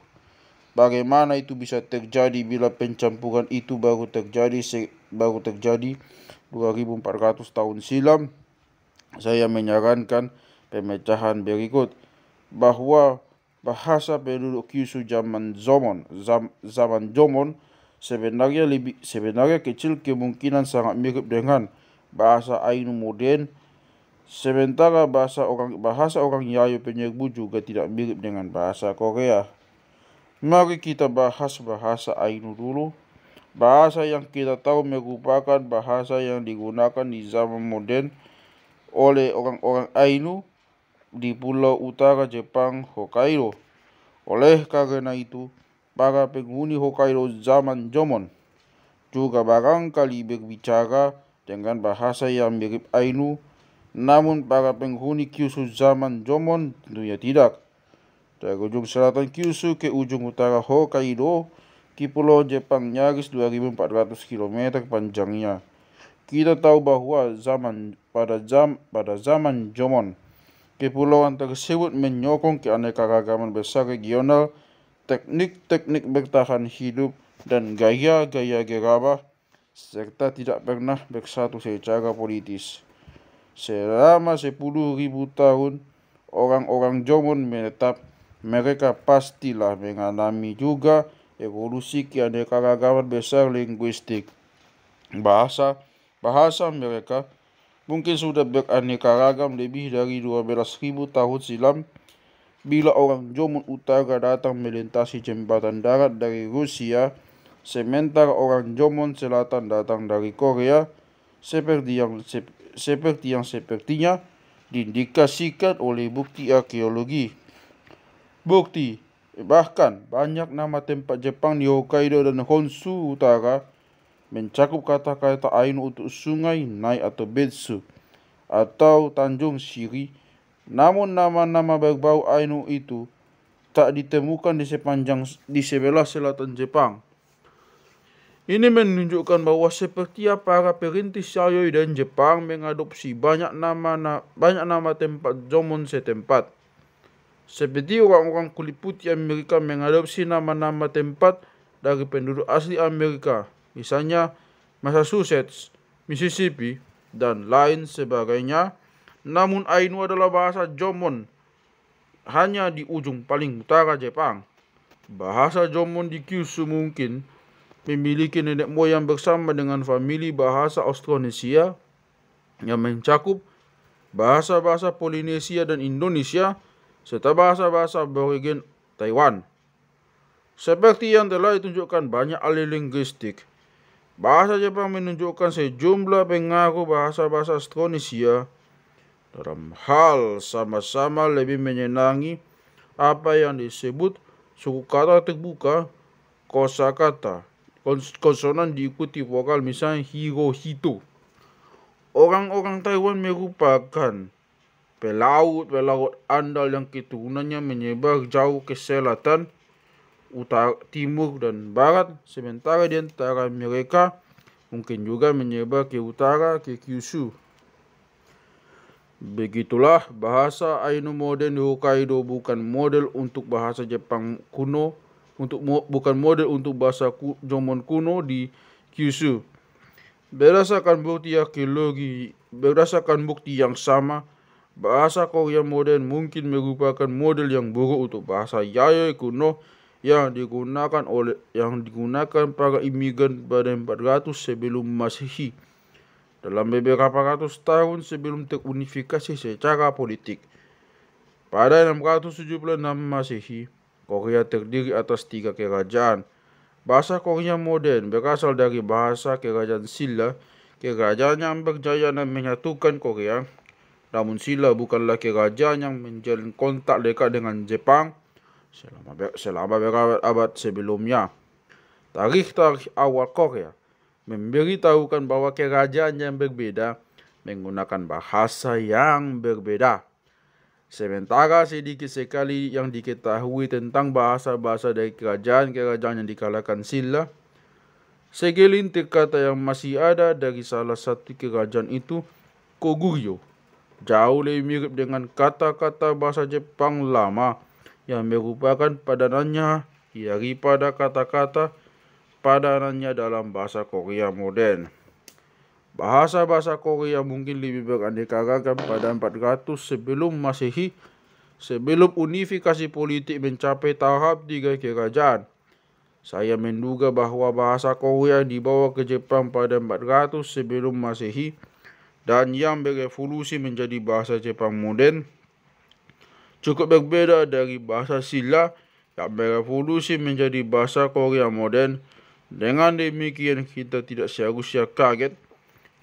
Bagaimana itu bisa terjadi bila pencampuran itu baru terjadi 2400 tahun silam? Saya menyarankan pemecahan berikut, bahwa bahasa penduduk Kyushu zaman Jomon sebenarnya kecil kemungkinan sangat mirip dengan bahasa Ainu modern, sementara bahasa orang Yayo penyerbu juga tidak mirip dengan bahasa Korea. Mari kita bahas bahasa Ainu dulu. Bahasa yang kita tahu merupakan bahasa yang digunakan di zaman modern oleh orang-orang Ainu di pulau utara Jepang, Hokkaido. Oleh karena itu, para penghuni Hokkaido zaman Jomon juga barangkali berbicara dengan bahasa yang mirip Ainu, namun para penghuni Kyushu zaman Jomon tentunya tidak. Dari ujung selatan Kyushu ke ujung utara Hokkaido, di pulau Jepang nyaris 2400 km panjangnya. Kita tahu bahwa pada zaman Jomon, kepulauan tersebut menyokong keanekaragaman besar regional, teknik-teknik bertahan hidup, dan gaya-gaya gerabah, serta tidak pernah bersatu secara politis. Selama 10.000 tahun orang-orang Jomon menetap, mereka pastilah mengalami juga evolusi keanekaragaman besar linguistik. Bahasa mereka mungkin sudah beraneka ragam lebih dari 12.000 tahun silam. Bila orang Jomon Utara datang melintasi jembatan darat dari Rusia, sementara orang Jomon Selatan datang dari Korea, seperti yang sepertinya diindikasikan oleh bukti arkeologi. Bahkan banyak nama tempat Jepang di Hokkaido dan Honshu Utara mencakup kata-kata Ainu untuk sungai, Nai atau Betsu, atau Tanjung Shiri. Namun nama-nama berbau Ainu itu tak ditemukan di sebelah selatan Jepang. Ini menunjukkan bahwa seperti para perintis Yayoi dan Jepang mengadopsi banyak nama tempat Jomon setempat. Seperti orang-orang kulit putih Amerika mengadopsi nama-nama tempat dari penduduk asli Amerika, misalnya Massachusetts, Mississippi, dan lain sebagainya. Namun Ainu adalah bahasa Jomon hanya di ujung paling utara Jepang. Bahasa Jomon di Kyushu mungkin memiliki nenek moyang bersama dengan famili bahasa Austronesia yang mencakup bahasa-bahasa Polinesia dan Indonesia, serta bahasa-bahasa Aborigen Taiwan. Seperti yang telah ditunjukkan banyak ahli linguistik, bahasa Jepang menunjukkan sejumlah pengaruh bahasa-bahasa Austronesia dalam hal sama-sama lebih menyenangi apa yang disebut suku kata terbuka, kosakata, konsonan diikuti vokal, misalnya hiro, hito. Orang-orang Taiwan merupakan pelaut andal yang keturunannya menyebar jauh ke selatan, utara, timur, dan barat, sementara di antara mereka mungkin juga menyebar ke utara, ke Kyushu. Begitulah, bahasa Ainu modern di Hokkaido bukan model untuk bahasa Jepang kuno, bukan model untuk bahasa Jomon kuno di Kyushu. Berdasarkan bukti yang sama, bahasa Korea modern mungkin merupakan model yang buruk untuk bahasa Yayoi kuno yang digunakan para imigran pada 400 sebelum Masehi, dalam beberapa ratus tahun sebelum terunifikasi secara politik. Pada 676 Masehi, Korea terdiri atas 3 kerajaan. Bahasa Korea modern berasal dari bahasa kerajaan Silla, kerajaan yang berjaya dan menyatukan Korea. Namun Silla bukanlah kerajaan yang menjalin kontak dekat dengan Jepang selama berabad-abad sebelumnya. Tarikh awal Korea memberitahukan bahwa kerajaan yang berbeda menggunakan bahasa yang berbeda. Sementara sedikit sekali yang diketahui tentang bahasa-bahasa dari kerajaan-kerajaan yang dikalahkan Silla. Segelintir kata yang masih ada dari salah satu kerajaan itu, Koguryo, jauh lebih mirip dengan kata-kata bahasa Jepang lama yang merupakan padanannya daripada kata-kata padanannya dalam bahasa Korea modern. Bahasa-bahasa Korea mungkin lebih beraneka ragam pada 400 sebelum Masehi, sebelum unifikasi politik mencapai tahap 3 kerajaan. Saya menduga bahwa bahasa Korea dibawa ke Jepang pada 400 sebelum Masehi dan yang berevolusi menjadi bahasa Jepang modern cukup berbeda dari bahasa Silla yang berevolusi menjadi bahasa Korea modern. Dengan demikian kita tidak seharusnya kaget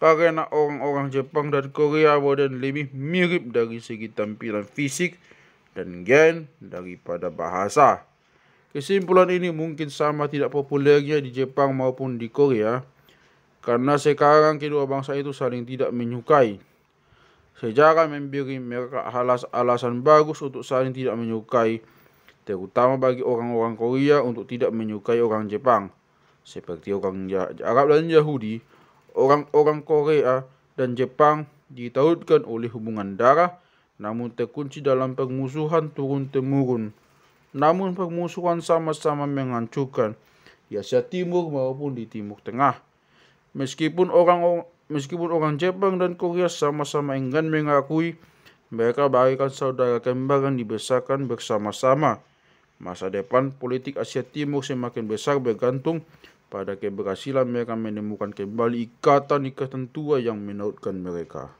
karena orang-orang Jepang dan Korea modern lebih mirip dari segi tampilan fisik dan gen daripada bahasa. Kesimpulan ini mungkin sama tidak populernya di Jepang maupun di Korea, karena sekarang kedua bangsa itu saling tidak menyukai. Sejarah memberi mereka alasan bagus untuk saling tidak menyukai, terutama bagi orang-orang Korea untuk tidak menyukai orang Jepang. Seperti orang Arab dan Yahudi, orang-orang Korea dan Jepang ditautkan oleh hubungan darah, namun terkunci dalam permusuhan turun-temurun. Namun permusuhan sama-sama menghancurkan di Asia Timur maupun di Timur Tengah. Meskipun orang Jepang dan Korea sama-sama enggan mengakui mereka bagaikan saudara kembar yang dibesarkan bersama-sama, masa depan politik Asia Timur semakin besar bergantung pada keberhasilan mereka menemukan kembali ikatan-ikatan tua yang menautkan mereka.